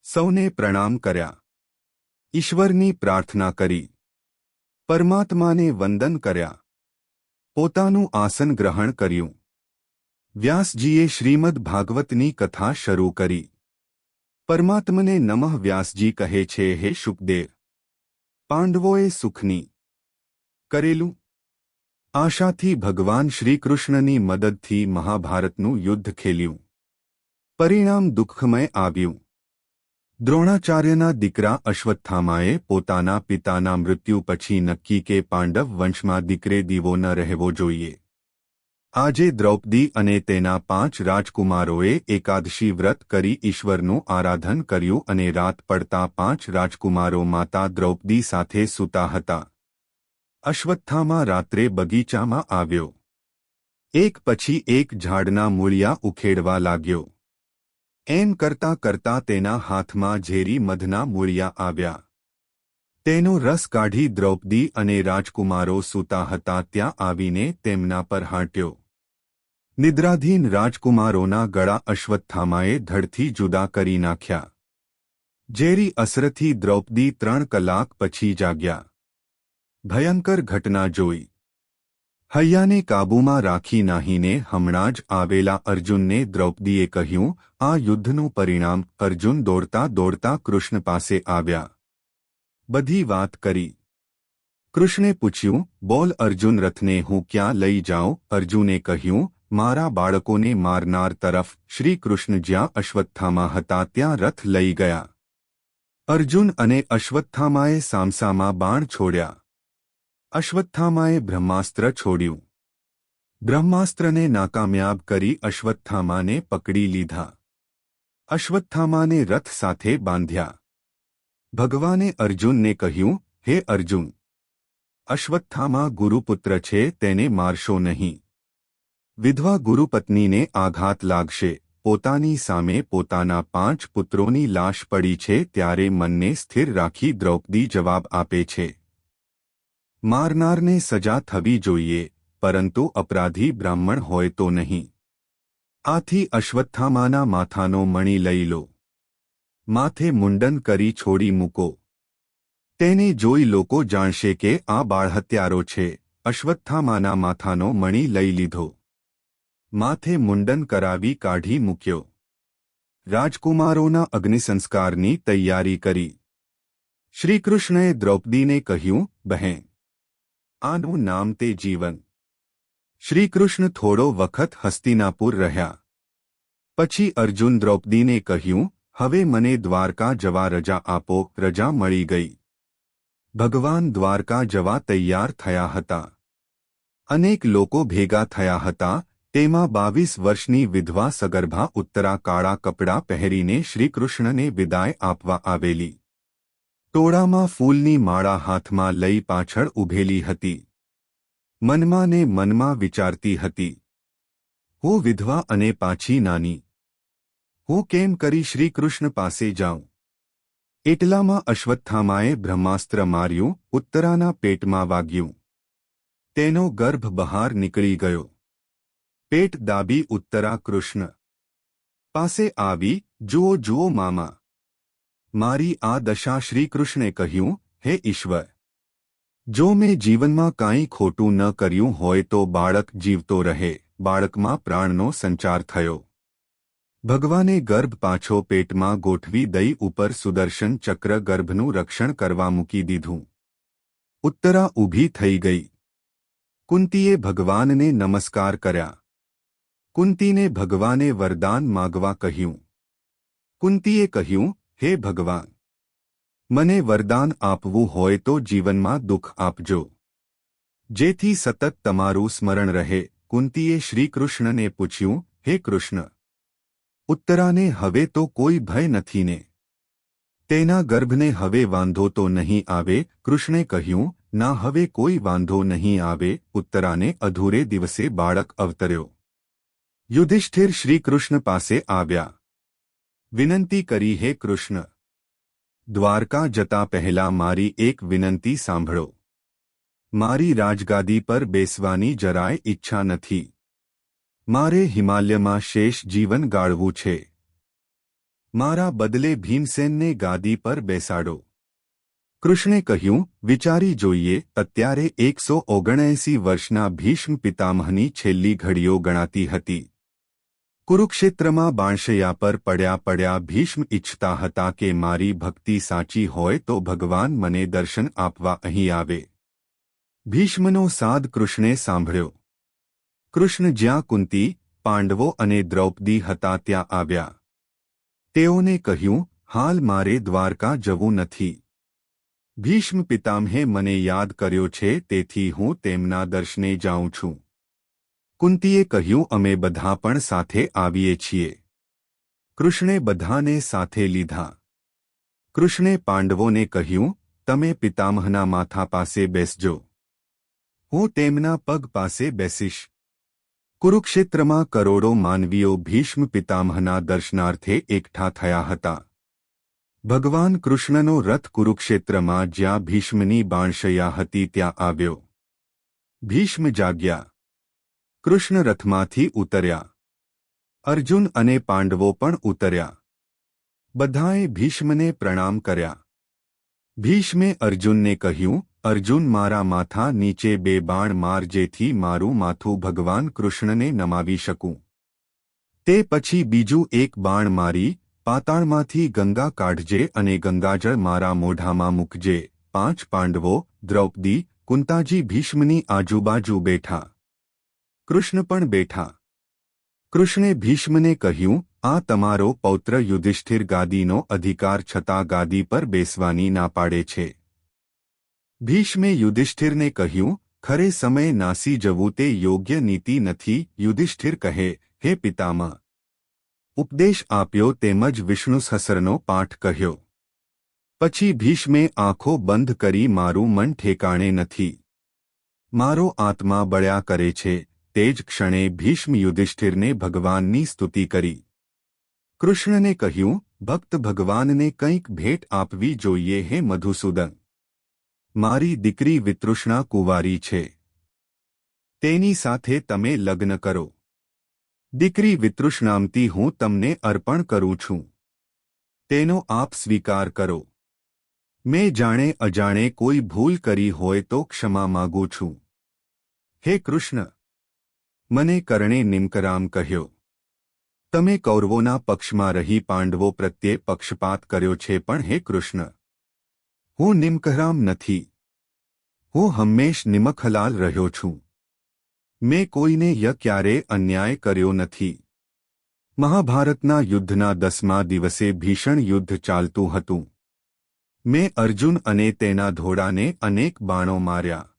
સૌને પ્રણામ કર્યા. ઈશ્વરની પ્રાર્થના કરી. પરમાત્માને વંદન કર્યા. પોતાનું આસન ગ્રહણ કર્યું. વ્યાસજીએ શ્રીમદ ભાગવતની કથા શરૂ કરી. પરમાત્મને નમઃ. વ્યાસજી કહે છે, હે શુકદેવ, પાંડવોએ સુખની કરેલું આશાથી ભગવાન શ્રીકૃષ્ણની મદદથી મહાભારતનું યુદ્ધ ખેલ્યું. પરિણામ દુઃખમય આવ્યું. દ્રોણાચાર્યના દીકરા અશ્વત્થામાએ પોતાના પિતાના મૃત્યુ પછી નક્કી કે પાંડવ વંશમાં દીકરે દીવો ન રહેવો જોઈએ. આજે દ્રૌપદી અને તેના 5 રાજકુમારોએ એકાદશી વ્રત કરી ઈશ્વરનું આરાધન કર્યું અને રાત પડતા 5 રાજકુમારો માતા દ્રૌપદી સાથે સૂતા હતા. અશ્વત્થામા રાત્રે બગીચામાં આવ્યો. એક પછી એક ઝાડના મૂળિયા ઉખેડવા લાગ્યો. એમ કરતાં કરતાં તેના હાથમાં ઝેરી મધના મૂળિયા આવ્યા. તેનો રસ કાઢી દ્રૌપદી અને રાજકુમારો સૂતા હતા ત્યાં આવીને તેમના પર હાંટ્યો. નિદ્રાધીન રાજકુમારોના ગળા અશ્વત્થામાએ ધડથી જુદા કરી નાખ્યા. ઝેરી અસરથી દ્રૌપદી 3 કલાક પછી જાગ્યા. ભયંકર ઘટના જોઈ. હૈયાને કાબૂમાં રાખી નાહીને હમણાં જ આવેલા અર્જુનને દ્રૌપદીએ કહ્યું, આ યુદ્ધનું પરિણામ. અર્જુન દોડતા દોડતા કૃષ્ણ પાસે આવ્યા. બધી વાત કરી. કૃષ્ણે પૂછ્યું, બોલ અર્જુન, રથને હું ક્યાં લઈ જાઉં? અર્જુને કહ્યું, મારા બાળકોને મારનાર તરફ. શ્રી કૃષ્ણ જ્યાં અશ્વત્થામા હતા ત્યાં રથ લઈ ગયા. અર્જુન અને અશ્વત્થામાએ સામસામા બાણ છોડ્યા. અશ્વત્થામાએ બ્રહ્માસ્ત્ર છોડ્યું. બ્રહ્માસ્ત્રને નાકામયાબ કરી અશ્વત્થામાને પકડી લીધા. અશ્વત્થામાને રથ સાથે બાંધ્યા. ભગવાને અર્જુનને કહ્યું, હે અર્જુન, અશ્વત્થામા ગુરુપુત્ર છે, તેને મારશો નહીં. વિધવા ગુરુપત્નીને આઘાત લાગશે. પોતાની સામે પોતાના 5 પુત્રોની લાશ પડી છે ત્યારે મનને સ્થિર રાખી દ્રૌપદી જવાબ આપે છે, મારનારને સજા થવી જોઈએ, પરંતુ અપરાધી બ્રાહ્મણ હોય તો નહીં. આથી અશ્વત્થામાના માથાનો મણી લઈ લો. માથે મુંડન કરી છોડી મૂકો. તેને જોઈ લોકો જાણશે કે આ બાળહત્યારો છે. અશ્વત્થામાના માથાનો મણી લઈ લીધો. માથે મુંડન કરાવી કાઢી મૂક્યો. રાજકુમારોના અગ્નિસંસ્કારની તૈયારી કરી. શ્રીકૃષ્ણએ દ્રૌપદીને કહ્યું, બહેન, આનું નામ તે જીવન. શ્રીકૃષ્ણ થોડો વખત હસ્તિનાપુર રહ્યા. પછી અર્જુન દ્રૌપદીને કહ્યું, હવે મને દ્વારકા જવા રજા આપો. રજા મળી ગઈ. ભગવાન દ્વારકા જવા તૈયાર થયા હતા. અનેક લોકો ભેગા થયા હતા. તેમાં 22 વર્ષની વિધવા સગર્ભા ઉત્તરા કાળા કપડાં પહેરીને શ્રીકૃષ્ણને વિદાય આપવા આવેલી. ટોળામાં ફૂલની માળા હાથમાં લઈ પાછળ ઊભેલી હતી. મનમાં ને મનમાં વિચારતી હતી, હું વિધવા અને પાછી નાની. હું કેમ કરી શ્રીકૃષ્ણ પાસે જાઉં? એટલામાં અશ્વત્થામાએ બ્રહ્માસ્ત્ર માર્યું. ઉત્તરાના પેટમાં વાગ્યું. તેનો ગર્ભ બહાર નીકળી ગયો. પેટ દાબી ઉત્તરા કૃષ્ણ પાસે આવી, જુઓ જુઓ મામા, મારી આ દશા. શ્રીકૃષ્ણે કહ્યું, હે ઈશ્વર, જો મેં જીવનમાં કાંઈ ખોટું ન કર્યું હોય તો બાળક જીવતો રહે. બાળકમાં પ્રાણનો સંચાર થયો. ભગવાને ગર્ભ પાછો પેટમાં ગોઠવી દઈ ઉપર સુદર્શન ચક્ર ગર્ભનું રક્ષણ કરવા મૂકી દીધું. ઉત્તરા ઊભી થઈ ગઈ. કુંતીએ ભગવાનને નમસ્કાર કર્યા. કુંતીને ભગવાને વરદાન માગવા કહ્યું. કુંતીએ કહ્યું, હે ભગવાન, મને વરદાન આપવું હોય તો જીવનમાં દુઃખ આપજો, જેથી સતત તમારું સ્મરણ રહે. કુંતીએ શ્રીકૃષ્ણને પૂછ્યું, હે કૃષ્ણ, ઉત્તરાને હવે તો કોઈ ભય નથી ને? તેના ગર્ભને હવે વાંધો તો નહીં આવે? કૃષ્ણે કહ્યું, ના, હવે કોઈ વાંધો નહીં આવે. ઉત્તરાને અધૂરે દિવસે બાળક અવતર્યો. યુધિષ્ઠિર શ્રીકૃષ્ણ પાસે આવ્યા. વિનંતી કરી, હે કૃષ્ણ, દ્વારકા જતા પહેલા મારી એક વિનંતી સાંભળો. મારી રાજગાદી પર બેસવાની જરાય ઈચ્છા નથી. મારે હિમાલયમાં શેષ જીવન ગાળવું છે. મારા બદલે ભીમસેનને ગાદી પર બેસાડો. કૃષ્ણે કહ્યું, વિચારી જોઈએ. અત્યારે 179 વર્ષના ભીષ્મ પિતામહની છેલ્લી ઘડીઓ ગણાતી હતી. કુરુક્ષેત્રમાં બાણશૈયા પર પડ્યા ભીષ્મ ઈચ્છતા હતા કે મારી ભક્તિ સાચી હોય તો ભગવાન મને દર્શન આપવા અહીં આવે. ભીષ્મનો સાદ કૃષ્ણે સાંભળ્યો. કૃષ્ણ જ્યાં કુંતી, પાંડવો અને દ્રૌપદી હતા ત્યાં આવ્યા. તેઓને કહ્યું, હાલ મારે દ્વારકા જવું નથી. ભીષ્મ પિતામહે મને યાદ કર્યો છે, તેથી હું તેમના દર્શને જાઉં છું. કુંતીએ કહ્યું, અમે બધા પણ સાથે આવીએ છીએ. કૃષ્ણે બધાને સાથે લીધા. કૃષ્ણે પાંડવોને કહ્યું, તમે પિતામહના માથા પાસે બેસજો. હું તેમના પગ પાસે બેસીશ. કુરુક્ષેત્રમાં કરોડો માનવીઓ ભીષ્મ પિતામહના દર્શનાર્થે એકઠા થયા હતા. ભગવાન કૃષ્ણનો રથ કુરુક્ષેત્રમાં જ્યાં ભીષ્મની બાણશૈયા હતી ત્યાં આવ્યો. ભીષ્મ જાગ્યા. કૃષ્ણ રથમાંથી ઉતર્યા. અર્જુન અને પાંડવો પણ ઉતર્યા. બધાએ ભીષ્મને પ્રણામ કર્યા. ભીષ્મે અર્જુનને કહ્યું, અર્જુન, મારા માથા નીચે 2 બાણ માર, જેથી મારું માથું ભગવાન કૃષ્ણને નમાવી શકું. તે પછી બીજું 1 બાણ મારી પાતાળમાંથી ગંગા કાઢજે અને ગંગાજળ મારા મોઢામાં મૂકજે. 5 પાંડવો, દ્રૌપદી, કુંતાજી ભીષ્મની આજુબાજુ બેઠા. કૃષ્ણ પણ બેઠા. કૃષ્ણે ભીષ્મને કહ્યું, આ તમારો પૌત્ર યુધિષ્ઠિર ગાદીનો અધિકાર છતાં ગાદી પર બેસવાની ના પાડે છે. ભીષ્મે યુધિષ્ઠિરને કહ્યું, ખરે સમયે નાસી જવું તે યોગ્ય નીતિ નથી. યુધિષ્ઠિર કહે, હે પિતામહ, ઉપદેશ આપ્યો તેમજ વિષ્ણુ સહસ્રનો પાઠ કહ્યો. પછી ભીષ્મે આંખો બંધ કરી, મારું મન ઠેકાણે નથી, મારો આત્મા બળ્યા કરે છે. તે જ ક્ષણે ભીષ્મ યુધિષ્ઠિરને ભગવાનની સ્તુતિ કરી. કૃષ્ણને કહ્યું, ભક્ત ભગવાનને કંઈક ભેટ આપવી જોઈએ. હે મધુસૂદન, મારી દીકરી વિતૃષ્ણા કુંવારી છે, તેની સાથે તમે લગ્ન કરો. દીકરી વિતૃષ્ણામતી હું તમને અર્પણ કરું છું. તેનો આપ સ્વીકાર કરો. મેં જાણે અજાણે કોઈ ભૂલ કરી હોય તો ક્ષમા માગું છું. હે કૃષ્ણ, મને કર્ણે નિમકરામ કહ્યો. તમે કૌરવોના પક્ષમાં રહી પાંડવો પ્રત્યે પક્ષપાત કર્યો છે, પણ હે કૃષ્ણ, હું નિમકરામ નથી. હું હંમેશ નિમખલાલ રહ્યો છું. મેં કોઈને ક્યારેય અન્યાય કર્યો નથી. મહાભારતના યુદ્ધના 10મા દિવસે ભીષણ યુદ્ધ ચાલતું હતું. મેં અર્જુન અને તેના ઘોડાને અનેક બાણો માર્યા.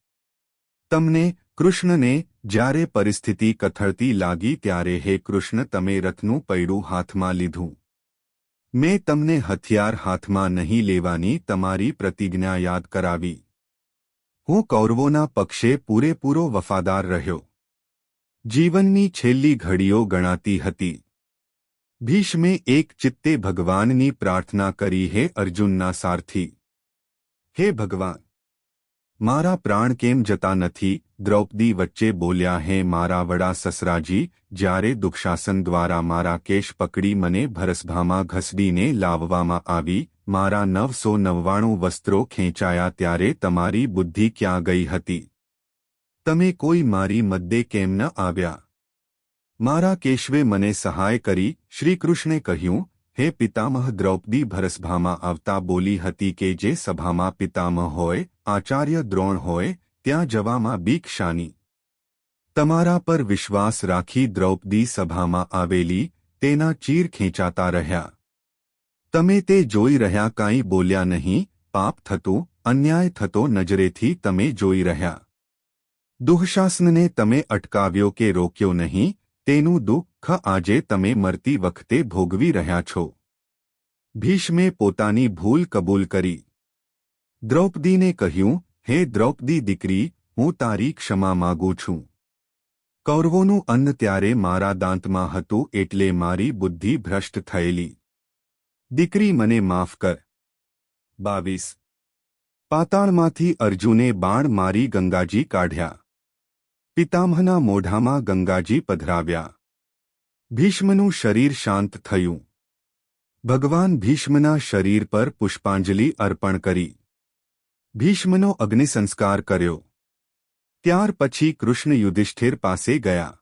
તમને કૃષ્ણને જ્યારે પરિસ્થિતિ કથળતી લાગી ત્યારે હે કૃષ્ણ તમે રથનું પૈડું હાથમાં લીધું. મેં તમને હથિયાર હાથમાં નહીં લેવાની તમારી પ્રતિજ્ઞા યાદ કરાવી. હું કૌરવોના પક્ષે પૂરેપૂરો વફાદાર રહ્યો. જીવનની છેલ્લી ઘડીઓ ગણાતી હતી. ભીષ્મે એક ચિત્તે ભગવાનની પ્રાર્થના કરી, હે અર્જુનના સારથી, હે ભગવાન, મારા પ્રાણ કેમ જતા નથી? દ્રૌપદી વચ્ચે બોલ્યા, હે મારા વડા સસરાજી, જ્યારે દુઃશાસન દ્વારા મારા કેશ પકડી મને ભરસભામાં ઘસડીને લાવવામાં આવી, મારા 999 વસ્ત્રો ખેંચાયા ત્યારે તમારી બુદ્ધિ ક્યાં ગઈ હતી? તમે કોઈ મારી મદદે કેમ ન આવ્યા? મારા કેશવે મને સહાય કરી. શ્રીકૃષ્ણે કહ્યું, હે પિતામહ, દ્રૌપદી ભરસભામાં આવતા બોલી હતી કે જે સભામાં પિતામહ હોય, આચાર્ય દ્રોણ હોય, ત્યાં જવામાં બીક શાની? તમારા પર વિશ્વાસ રાખી દ્રૌપદી સભામાં આવેલી, તેના ચીર ખેંચાતા રહ્યા. તમે તે જોઈ રહ્યા, કાંઈ બોલ્યા નહીં. પાપ થતું, અન્યાય થતો નજરેથી તમે જોઈ રહ્યા. દુઃશાસનને તમે અટકાવ્યો કે રોક્યો નહીં, તેનું દુઃખ આજે તમે મરતી વખતે ભોગવી રહ્યા છો. ભીષ્મે પોતાની ભૂલ કબૂલ કરી. દ્રૌપદીને કહ્યું, હે દ્રૌપદી દીકરી, હું તારી ક્ષમા માગું છું. કૌરવોનું અન્ન ત્યારે મારા દાંતમાં હતું એટલે મારી બુદ્ધિ ભ્રષ્ટ થયેલી. દીકરી મને માફ કર. 22. પાતાળમાંથી અર્જુને બાણ મારી ગંગાજી કાઢ્યા. પિતામહના મોઢામાં ગંગાજી પધરાવ્યા. ભીષ્મનું શરીર શાંત થયું. ભગવાન ભીષ્મના શરીર પર પુષ્પાંજલિ અર્પણ કરી. ભીષ્મનો અગ્નિસંસ્કાર કર્યો. ત્યાર પછી કૃષ્ણ યુધિષ્ઠિર પાસે ગયા.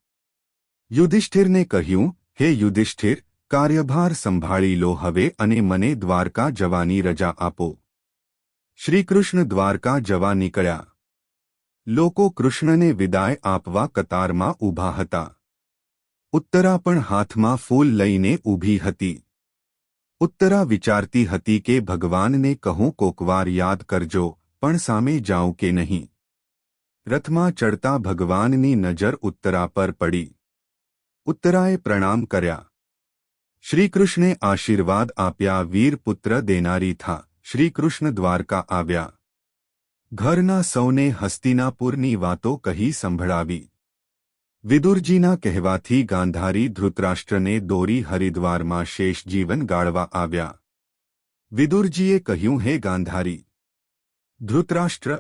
યુધિષ્ઠિરને કહ્યું, હે યુધિષ્ઠિર, કાર્યભાર સંભાળી લો હવે અને મને દ્વારકા જવાની રજા આપો. શ્રીકૃષ્ણ દ્વારકા જવા નીકળ્યા. લોકો કૃષ્ણને વિદાય આપવા કતારમાં ઊભા હતા. ઉત્તરા પણ હાથમાં ફૂલ લઈને ઊભી હતી. ઉત્તરા વિચારતી હતી કે ભગવાનને કહું કોકવાર યાદ કરજો, પણ સામે જાઉં કે નહીં. રથમાં ચડતા ભગવાનની નજર ઉત્તરા પર પડી. ઉત્તરાએ પ્રણામ કર્યા. શ્રીકૃષ્ણે આશીર્વાદ આપ્યા, વીર પુત્ર દેનારી થા. શ્રીકૃષ્ણ દ્વારકા આવ્યા. ઘરના સૌને હસ્તિનાપુરની વાતો કહી સંભળાવી. વિદુરજીના કહેવાથી ગાંધારી ધૃતરાષ્ટ્રને દોરી હરિદ્વારમાં શેષ જીવન ગાળવા આવ્યા. વિદુરજીએ કહ્યું, હે ગાંધારી, ધૃતરાષ્ટ્ર,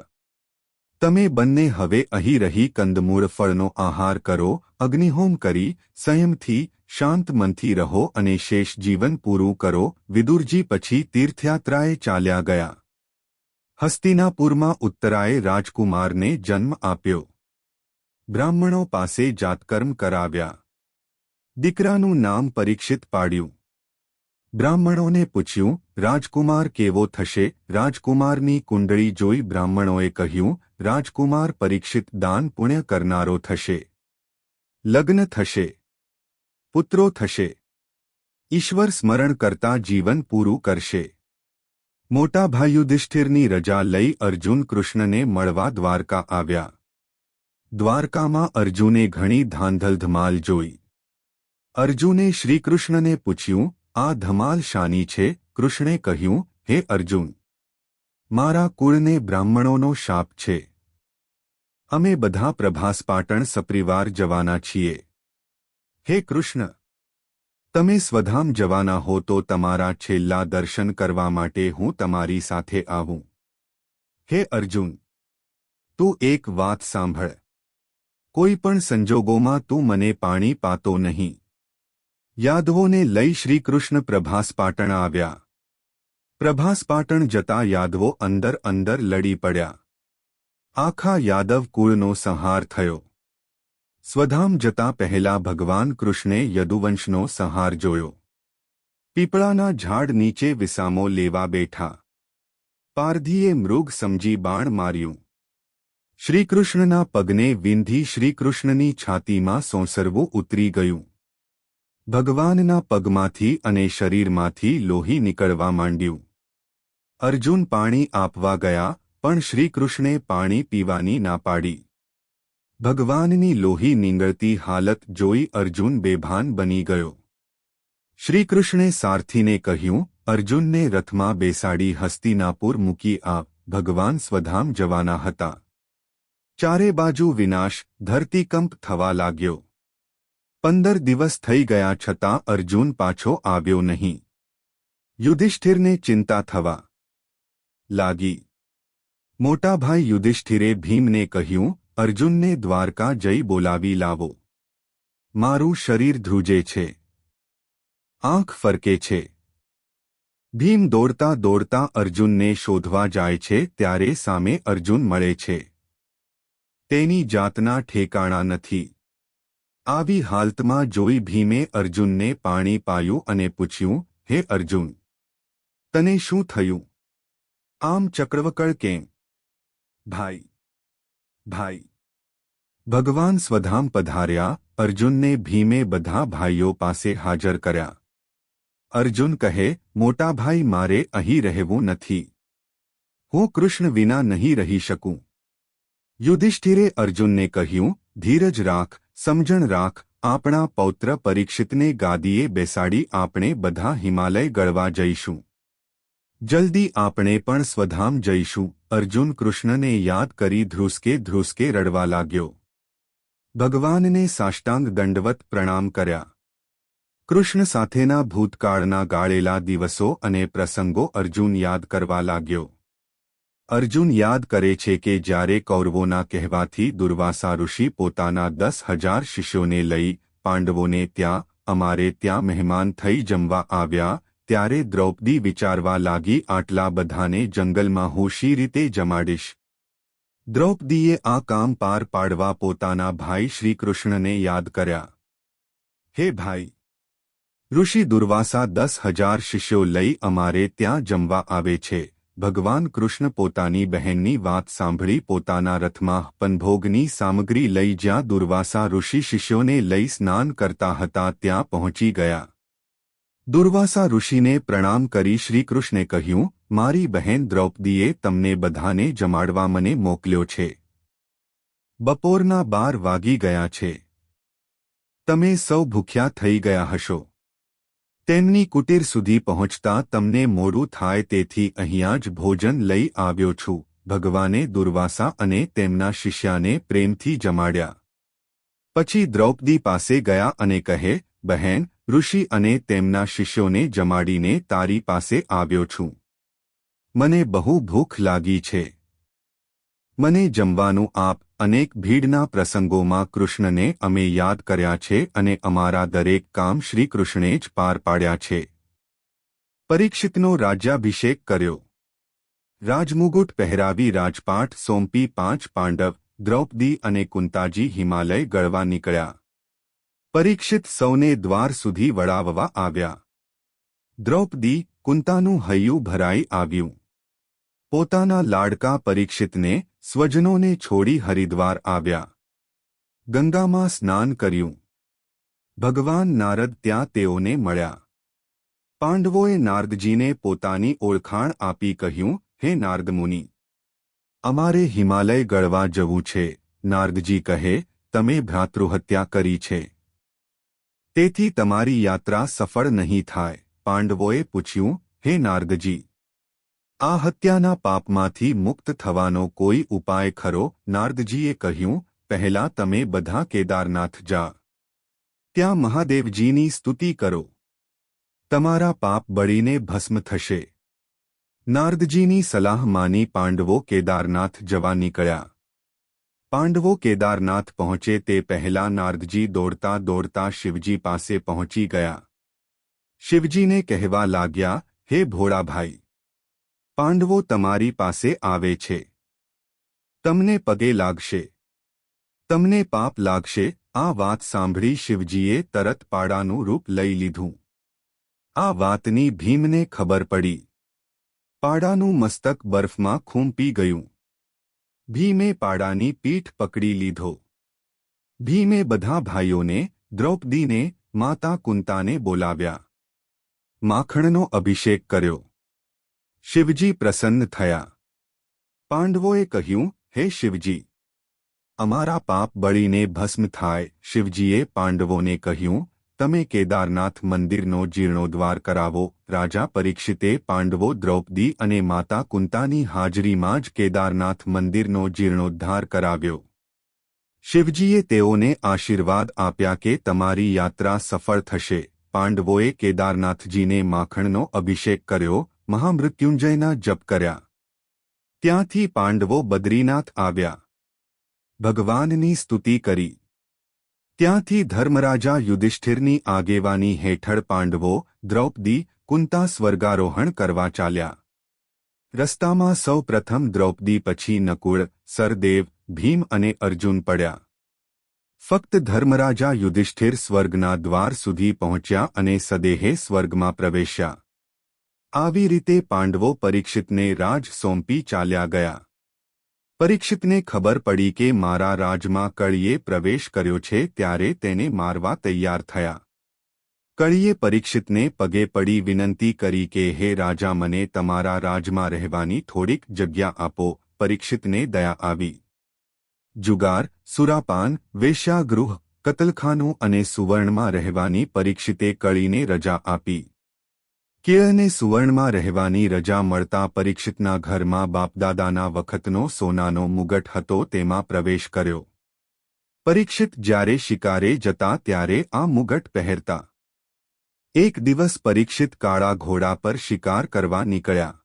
તમે બંને હવે અહીં રહી કંદમૂળ ફળનો આહાર કરો, અગ્નિહોમ કરી સંયમથી શાંત મનથી રહો અને શેષ જીવન પૂરું કરો. વિદુરજી પછી તીર્થયાત્રાએ ચાલ્યા ગયા. હસ્તિનાપુરમાં ઉત્તરાએ રાજકુમારને જન્મ આપ્યો. બ્રાહ્મણો પાસે જાતકર્મ કરાવ્યા. દીકરાનું નામ પરીક્ષિત પાડ્યું. બ્રાહ્મણોને પૂછ્યું, રાજકુમાર કેવો થશે? રાજકુમારની કુંડળી જોઈ બ્રાહ્મણોએ કહ્યું, રાજકુમાર પરીક્ષિત દાન પુણ્ય કરનારો થશે. લગ્ન થશે, પુત્રો થશે, ઈશ્વર સ્મરણ કરતા જીવન પૂરું કરશે. મોટા ભાઈ યુધિષ્ઠિરની રજા લઈ અર્જુન કૃષ્ણને મળવા દ્વારકા આવ્યા. દ્વારકામાં અર્જુને ઘણી ધાંધલ ધમાલ જોઈ. અર્જુને શ્રીકૃષ્ણને પૂછ્યું, આ ધમાલ શાની છે? કૃષ્ણે કહ્યું, હે અર્જુન, મારા કુળને બ્રાહ્મણોનો શાપ છે. અમે બધા પ્રભાસ પાટણ સપરિવાર જવાના છીએ. હે કૃષ્ણ, તમે સ્વધામ જવાના હો તો તમારા છેલ્લા દર્શન કરવા માટે હું તમારી સાથે આવું. હે અર્જુન, તું એક વાત સાંભળ. કોઈ પણ સંજોગોમાં તું મને પાણી પાતો નહીં. યાદવોને લઈ શ્રીકૃષ્ણ પ્રભાસ પાટણ આવ્યા. પ્રભાસ પાટણ જતા યાદવો અંદર અંદર લડી પડ્યા. આખા યાદવ કુળનો સંહાર થયો. સ્વધામ જતા પહેલા ભગવાન કૃષ્ણે યદુવંશનો સંહાર જોયો. પીપળાના ઝાડ નીચે વિસામો લેવા બેઠા. પારધીએ મૃગ સમજી બાણ માર્યું. શ્રીકૃષ્ણના પગને વિંધી શ્રીકૃષ્ણની છાતીમાં સોંસરવું ઉતરી ગયું. ભગવાનના પગમાંથી અને શરીરમાંથી લોહી નીકળવા માંડ્યું. અર્જુન પાણી આપવા ગયા, પણ શ્રીકૃષ્ણે પાણી પીવાની ના પાડી. ભગવાનની લોહી નીંગળતી હાલત જોઈ અર્જુન બેભાન બની ગયો. શ્રીકૃષ્ણે સારથીને કહ્યું, અર્જુનને રથમાં બેસાડી હસ્તિનાપુર મૂકી આપ. ભગવાન સ્વધામ જવાના હતા. ચારે બાજુ વિનાશ, ધરતીકંપ થવા લાગ્યો. 15 દિવસ થઈ ગયા છતાં અર્જુન પાછો આવ્યો નહીં. યુધિષ્ઠિરને ચિંતા થવા લાગી. મોટા ભાઈ યુધિષ્ઠિરે ભીમને કહ્યું, અર્જુનને દ્વારકા જઈ બોલાવી લાવો. મારું શરીર ધ્રુજે છે, આંખ ફરકે છે. ભીમ દોડતા દોડતા અર્જુનને શોધવા જાય છે ત્યારે સામે અર્જુન મળે છે. તેની જાતના ઠેકાણા નથી. આવી હાલતમાં જોઈ ભીમે અર્જુનને પાણી પાયું અને પૂછ્યું, હે અર્જુન, તને શું થયું? આમ ચક્રવકળ કેમ? ભાઈ, ભાઈ. ભગવાન સ્વધામ પધાર્યા. અર્જુનને ભીમે બધા ભાઈઓ પાસે હાજર કર્યા. અર્જુન કહે, મોટા ભાઈ, મારે અહીં રહેવું નથી. હું કૃષ્ણ વિના નહીં રહી શકું. યુધિષ્ઠિરે અર્જુનને કહ્યું, ધીરજ રાખ, સમજણ રાખ. આપણા પૌત્ર પરીક્ષિતને ગાદીએ બેસાડી આપણે બધા હિમાલય ગળવા જઈશું. જલ્દી આપણે પણ સ્વધામ જઈશું. અર્જુન કૃષ્ણને યાદ કરી ધ્રુસકે ધ્રુસકે રડવા લાગ્યો. ભગવાનને સાષ્ટાંગ દંડવત પ્રણામ કર્યા. કૃષ્ણ સાથેના ભૂતકાળના ગાળેલા દિવસો અને પ્રસંગો અર્જુન યાદ કરવા લાગ્યો. અર્જુન યાદ કરે છે કે જ્યારે કૌરવોના કહેવાથી દુર્વાસા ઋષિ પોતાના 10,000 શિષ્યોને લઈ પાંડવોને ત્યાં અમારે ત્યાં મહેમાન થઈ જમવા આવ્યા, ત્યારે દ્રૌપદી વિચારવા લાગી, આટલા બધાને જંગલમાં હું શી રીતે જમાડીશ? દ્રૌપદીએ આ કામ પાર પાડવા પોતાના ભાઈ શ્રીકૃષ્ણને યાદ કર્યા. હે ભાઈ, ઋષિ દુર્વાસા 10,000 શિષ્યો લઈ અમારે ત્યાં જમવા આવે છે. ભગવાન કૃષ્ણ પોતાની બહેનની વાત સાંભળી પોતાના રથમાં પનભોગની સામગ્રી લઈ જ્યાં દુર્વાસા ઋષિ શિષ્યોને લઈ સ્નાન કરતા હતા ત્યાં પહોંચી ગયા. દુર્વાસા ઋષિને પ્રણામ કરી શ્રીકૃષ્ણે કહ્યું, મારી બહેન દ્રૌપદીએ તમને બધાને જમાડવા મને મોકલ્યો છે. બપોરના 12 વાગી ગયા છે. તમે સૌ ભૂખ્યા થઈ ગયા હશો. તેમની કુટીર સુધી પહોંચતા તમને મોડું થાય તેથી અહીંયા જ ભોજન લઈ આવ્યો છું. ભગવાને દુર્વાસા અને તેમના શિષ્યાને પ્રેમથી જમાડ્યા. પછી દ્રૌપદી પાસે ગયા અને કહે, બહેન, ઋષિ અને તેમના શિષ્યોને જમાડીને તારી પાસે આવ્યો છું. મને બહુ ભૂખ લાગી છે. મને જમવાનું આપ. અનેક ભીડના પ્રસંગોમાં કૃષ્ણને અમે યાદ કર્યા છે અને અમારા દરેક કામ શ્રીકૃષ્ણે જ પાર પાડ્યા છે. પરીક્ષિતનો રાજ્યાભિષેક કર્યો. રાજમુગુટ પહેરાવી રાજપાટ સોંપી 5 પાંડવ, દ્રૌપદી અને કુંતાજી હિમાલય ગળવા નીકળ્યા. પરીક્ષિત સૌને દ્વાર સુધી વળાવવા આવ્યા. દ્રૌપદી, કુંતાનું હૈયું ભરાઈ આવ્યું. પોતાના લાડકા પરીક્ષિતને સ્વજનોને છોડી હરિદ્વાર આવ્યા. ગંગામાં સ્નાન કર્યું. ભગવાન નારદ ત્યાં તેઓને મળ્યા. પાંડવોએ નારદજીને પોતાની ઓળખાણ આપી કહ્યું, હે નારદમુનિ, અમારે હિમાલય ગળવા જવું છે. નારદજી કહે, તમે ભ્રાતૃહત્યા કરી છે. તેથી તમારી યાત્રા સફળ નહીં થાય. પાંડવોએ પૂછ્યું, હે નારદજી, આ હત્યાના પાપમાંથી મુક્ત થવાનો કોઈ ઉપાય ખરો? નારદજીએ કહ્યું, પહેલા તમે બધા કેદારનાથ જા. ત્યાં મહાદેવજીની સ્તુતિ કરો. તમારા પાપ બળીને ભસ્મ થશે. નારદજીની સલાહ માની પાંડવો કેદારનાથ જવા નીકળ્યા. પાંડવો કેદારનાથ પહોંચે તે પહેલા નારદજી દોડતા દોડતા શિવજી પાસે પહોંચી ગયા. શિવજીને કહેવા લાગ્યા, હે ભોળાભાઈ, પાંડવો તમારી પાસે આવે છે. તમને પગે લાગશે. તમને પાપ લાગશે. આ વાત સાંભળી શિવજીએ તરત પાડાનું રૂપ લઈ લીધું. આ વાતની ભીમને ખબર પડી. પાડાનું મસ્તક બરફમાં ખૂંપી ગયું. ભીમે પાડાની પીઠ પકડી લીધો. ભીમે બધા ભાઈઓને, દ્રૌપદીને, માતા કુંતાને બોલાવ્યા. માખણનો અભિષેક કર્યો. શિવજી પ્રસન્ન થયા. પાંડવોએ કહ્યું, હે શિવજી, અમારા પાપ બળીને ભસ્મ થાય. શિવજીએ પાંડવોને કહ્યું, તમે કેદારનાથ મંદિરનો જીર્ણોદ્ધાર કરાવો. રાજા પરીક્ષિતે પાંડવો, દ્રૌપદી અને માતા કુંતાની હાજરીમાં જ કેદારનાથ મંદિરનો જીર્ણોદ્ધાર કરાવ્યો. શિવજીએ તેઓને આશીર્વાદ આપ્યા કે તમારી યાત્રા સફળ થશે. પાંડવોએ કેદારનાથજીને માખણનો અભિષેક કર્યો, મહામૃત્યુંજયના જપ કર્યા. ત્યાંથી પાંડવો બદ્રીનાથ આવ્યા. ભગવાનની સ્તુતિ કરી. ત્યાંથી ધર્મરાજા યુધિષ્ઠિરની આગેવાની હેઠળ પાંડવો, દ્રૌપદી, કુંતા સ્વર્ગારોહણ કરવા ચાલ્યા. રસ્તામાં સૌ પ્રથમ દ્રૌપદી, પછી નકુળ, સરદેવ, ભીમ અને અર્જુન પડ્યા. ફક્ત ધર્મરાજા યુધિષ્ઠિર સ્વર્ગના દ્વાર સુધી પહોંચ્યા અને સદેહે સ્વર્ગમાં પ્રવેશ્યા. આવી રીતે પાંડવો પરીક્ષિતને રાજ સોંપી ચાલ્યા ગયા. પરીક્ષિતને ખબર પડી કે મારા રાજમાં કળીએ પ્રવેશ કર્યો છે ત્યારે તેને મારવા તૈયાર થયા. કળીએ પરીક્ષિતને પગે પડી વિનંતી કરી કે હે રાજા, મને તમારા રાજમાં રહેવાની થોડીક જગ્યા આપો. પરીક્ષિતને દયા આવી. જુગાર, સુરાપાન, વેશ્યાગૃહ, કતલખાનું અને સુવર્ણમાં રહેવાની પરીક્ષિતે કળીને રજા આપી. કેળને સુવર્ણમાં રહેવાની રજા મળતા પરીક્ષિતના ઘરમાં બાપદાદાના વખતનો સોનાનો મુગટ હતો, તેમાં પ્રવેશ કર્યો. પરીક્ષિત જ્યારે શિકારે જતા ત્યારે આ મુગટ પહેરતા. એક દિવસ પરીક્ષિત કાળા ઘોડા પર શિકાર કરવા નીકળ્યા.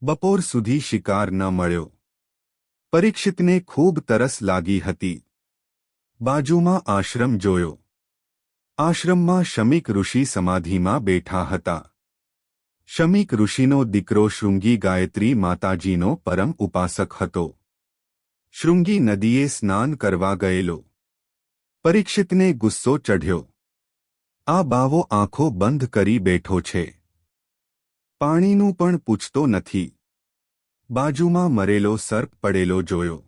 બપોર સુધી શિકાર ન મળ્યો. પરીક્ષિતને ખૂબ તરસ લાગી હતી. બાજુમાં આશ્રમ જોયો. આશ્રમમાં શમીક ઋષિ સમાધિમાં બેઠા હતા. શમીક ઋષિનો દીકરો શૃંગી ગાયત્રી માતાજીનો પરમ ઉપાસક હતો. શૃંગી નદીએ સ્નાન કરવા ગયેલો. પરીક્ષિતને ગુસ્સો ચઢ્યો. આ બાવો આંખો બંધ કરી બેઠો છે. પાણીનું પણ પૂછતો નથી. બાજુમાં મરેલો સર્પ પડેલો જોયો.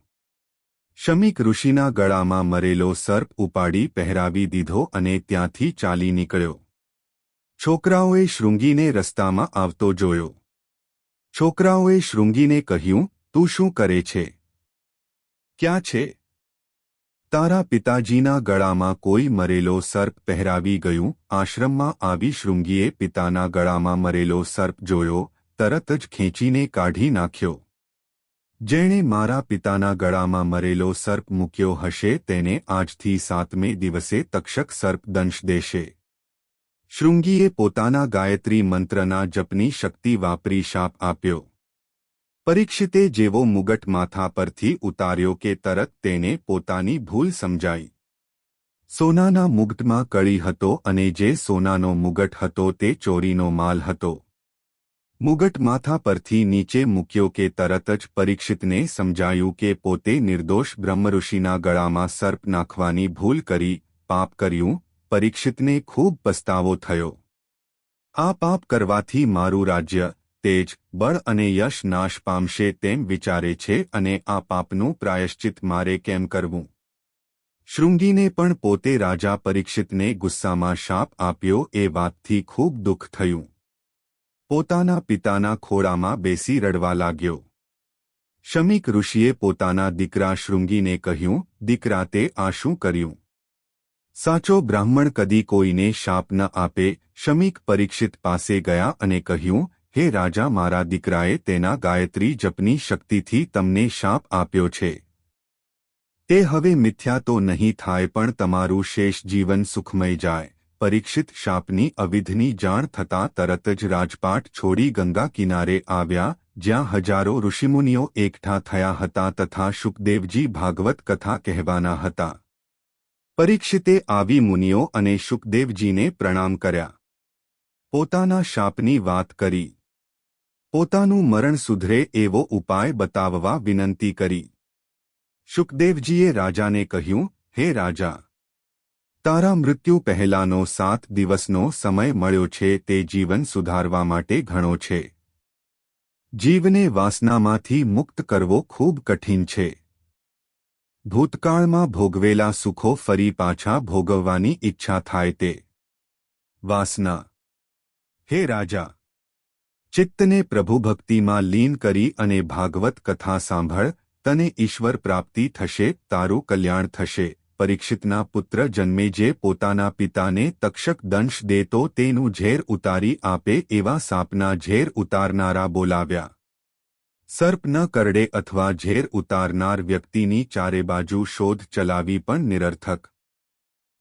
શમીક ઋષિના ગળામાં મરેલો સર્પ ઉપાડી પહેરાવી દીધો અને ત્યાંથી ચાલી નીકળ્યો. છોકરાઓએ શૃંગીને રસ્તામાં આવતો જોયો. છોકરાઓએ શૃંગીને કહ્યું, તું શું કરે છે? ક્યાં છે? તારા પિતાજીના ગળામાં કોઈ મરેલો સર્પ પહેરાવી ગયું. આશ્રમમાં આવી શૃંગીએ પિતાના ગળામાં મરેલો સર્પ જોયો, તરત જ ખેંચીને કાઢી નાખ્યો. જેણે મારા પિતાના ગળામાં મરેલો સર્પ મૂક્યો હશે તેને આજથી 7મે દિવસે તક્ષક સર્પ દંશ દેશે. શૃંગીએ પોતાના ગાયત્રી મંત્રના જપની શક્તિ વાપરી શાપ આપ્યો. પરીક્ષિતે જેવો મુગટ માથા પરથી ઉતાર્યો કે તરત તેને પોતાની ભૂલ સમજાઈ. સોનાના મુગટમાં કળી હતો અને જે સોનાનો મુગટ હતો તે ચોરીનો માલ હતો. મુગટ માથા પરથી નીચે મૂક્યો કે તરત જ પરીક્ષિતને સમજાયું કે પોતે નિર્દોષ બ્રહ્મઋષિના ગળામાં સર્પ નાખવાની ભૂલ કરી, પાપ કર્યું. પરીક્ષિતને ખૂબ પસ્તાવો થયો. આ પાપ કરવાથી મારું રાજ્ય, તેજ, બળ અને યશ નાશ પામશે તેમ વિચારે છે અને આ પાપનું પ્રાયશ્ચિત મારે કેમ કરવું? શૃંગીને પણ પોતે રાજા પરીક્ષિતને ગુસ્સામાં શાપ આપ્યો એ વાતથી ખૂબ દુઃખ થયું. પોતાના પિતાના ખોળામાં બેસી રડવા લાગ્યો. શમીક ઋષિએ પોતાના દીકરા શૃંગીને કહ્યું, દીકરા, તે આ શું કર્યું? સાચો બ્રાહ્મણ કદી કોઈને શાપ ન આપે. શમીક પરીક્ષિત પાસે ગયા અને કહ્યું, હે રાજા, મારા દીકરાએ તેના ગાયત્રી જપની શક્તિથી તમને શાપ આપ્યો છે. તે હવે મિથ્યા તો નહીં થાય પણ તમારું શેષ જીવન સુખમય જાય. પરીક્ષિત શાપની અવિધની જાણ થતાં તરત જ રાજપાટ છોડી ગંગા કિનારે આવ્યા, જ્યાં હજારો ઋષિમુનિઓ એકઠા થયા હતા તથા શુકદેવજી ભાગવત કથા કહેવાના હતા. પરીક્ષિતે આવી મુનિઓ અને શુકદેવજીને પ્રણામ કર્યા. પોતાના શાપની વાત કરી. પોતાનું મરણ સુધરે એવો ઉપાય બતાવવા વિનંતી કરી. શુકદેવજીએ રાજાને કહ્યું, હે રાજા, તારા મૃત્યુ પહેલાનો 7 દિવસનો સમય મળ્યો છે તે જીવન સુધારવા માટે ઘણો છે. જીવને વાસનામાંથી મુક્ત કરવો ખૂબ કઠિન છે. ભૂતકાળમાં ભોગવેલા સુખો ફરી પાછા ભોગવવાની ઈચ્છા થાય તે વાસના. હે રાજા, ચિત્તને પ્રભુભક્તિમાં લીન કરી અને ભાગવત કથા સાંભળ, તને ઈશ્વર પ્રાપ્તિ થશે, તારું કલ્યાણ થશે. પરીક્ષિતના પુત્ર જન્મે જે પોતાના પિતાને તક્ષક દંશ દે તો તેનું ઝેર ઉતારી આપે એવા સાપના ઝેર ઉતારનારા બોલાવ્યા. સર્પ ન કરડે અથવા ઝેર ઉતારનાર વ્યક્તિની ચારે બાજુ શોધ ચલાવી પણ નિરર્થક.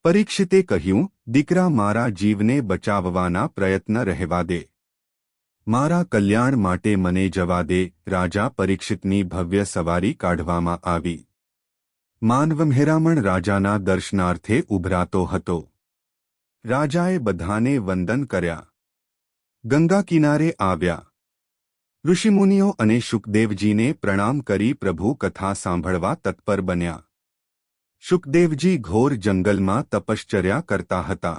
પરીક્ષિતે કહ્યું, દીકરા, મારા જીવને બચાવવાના પ્રયત્ન રહેવા દે. મારા કલ્યાણ માટે મને જવા દે. રાજા પરીક્ષિતની ભવ્ય સવારી કાઢવામાં આવી. માનવમહેરામણ રાજાના દર્શનાર્થે ઉભરાતો હતો. રાજાએ બધાને વંદન કર્યા. ગંગા કિનારે આવ્યા. ઋષિમુનિઓ અને શુકદેવજીને પ્રણામ કરી પ્રભુ કથા સાંભળવા તત્પર બન્યા. શુકદેવજી ઘોર જંગલમાં તપશ્ચર્યા કરતા હતા.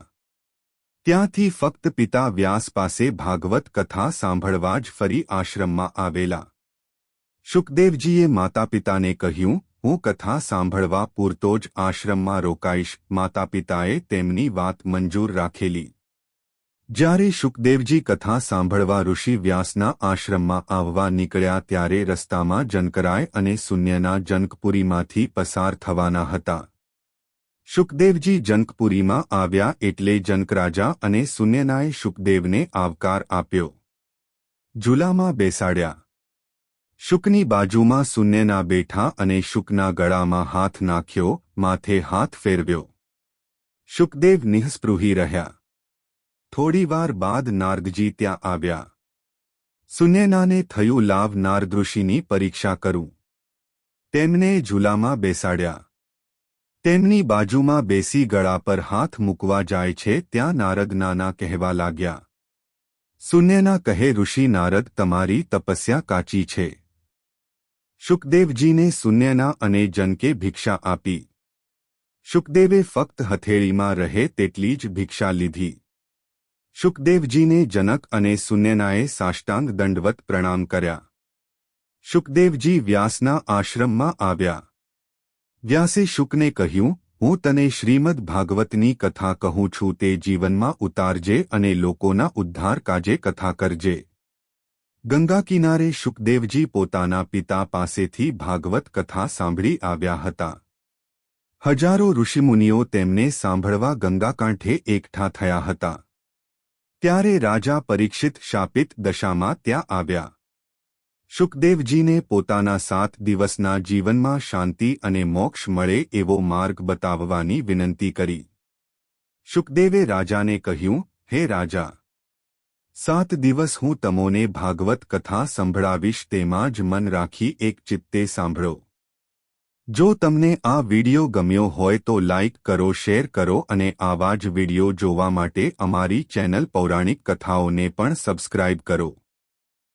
ત્યાંથી ફક્ત પિતા વ્યાસ પાસે ભાગવત કથા સાંભળવા જ ફરી આશ્રમમાં આવેલા. શુકદેવજીએ માતાપિતાને કહ્યું, હું કથા સાંભળવા પૂરતો જ આશ્રમમાં રોકાઈશ. માતાપિતાએ તેમની વાત મંજૂર રાખેલી. જ્યારે શુકદેવજી કથા સાંભળવા ઋષિ વ્યાસના આશ્રમમાં આવવા નીકળ્યા ત્યારે રસ્તામાં જનકરાય અને શૂન્યના જનકપુરીમાંથી પસાર થવાના હતા. શુકદેવજી જનકપુરીમાં આવ્યા એટલે જનકરાજા અને શૂન્યનાએ શુકદેવને આવકાર આપ્યો. ઝૂલામાં બેસાડ્યા. શુકની બાજુમાં શૂન્યના બેઠા અને શુકના ગળામાં હાથ નાખ્યો, માથે હાથ ફેરવ્યો. શુકદેવ નિઃસ્પૃહી રહ્યા. થોડીવાર બાદ નારદજી ત્યાં આવ્યા. શૂન્યનાને થયું, લાવ નારદઋષિની પરીક્ષા કરું. તેમને ઝૂલામાં બેસાડ્યા. તેમની બાજુમાં બેસી ગળા પર હાથ મૂકવા જાય છે ત્યાં નારદ નાના કહેવા લાગ્યા. શૂન્યના કહે, ઋષિ નારદ, તમારી તપસ્યા કાચી છે. શુકદેવજીને શૂન્યના અને જનકે ભિક્ષા આપી. શુકદેવે ફક્ત હથેળીમાં રહે તેટલી જ ભિક્ષા લીધી. શુકદેવજીને જનક અને શૂન્યનાએ સાષ્ટાંગ દંડવત પ્રણામ કર્યા. શુકદેવજી વ્યાસના આશ્રમમાં આવ્યા. વ્યાસે શુકને કહ્યું, હું તને શ્રીમદ ભાગવતની કથા કહું છું, તે જીવનમાં ઉતારજે અને લોકોના ઉદ્ધાર કાજે કથા કરજે. ગંગા કિનારે શુકદેવજી પોતાના પિતા પાસેથી ભાગવત કથા સાંભળી આવ્યા હતા. હજારો ઋષિમુનિઓ તેમને સાંભળવા ગંગાકાંઠે એકઠા થયા હતા. ત્યારે રાજા પરીક્ષિત શાપિત દશામાં ત્યાં આવ્યા. શુકદેવજીને પોતાના 7 દિવસના જીવનમાં શાંતિ અને મોક્ષ મળે એવો માર્ગ બતાવવાની વિનંતી કરી. શુકદેવે રાજાને કહ્યું, હે રાજા, 7 દિવસ હું તમોને ભાગવત કથા સંભળાવીશ, તેમાં જ મન રાખી એક ચિત્તે સાંભળો. જો તમને આ વિડિયો ગમ્યો હોય તો લાઇક કરો, શેર કરો અને આવા જ વિડિયો જોવા માટે અમારી ચેનલ પૌરાણિક કથાઓને પણ સબસ્ક્રાઇબ કરો.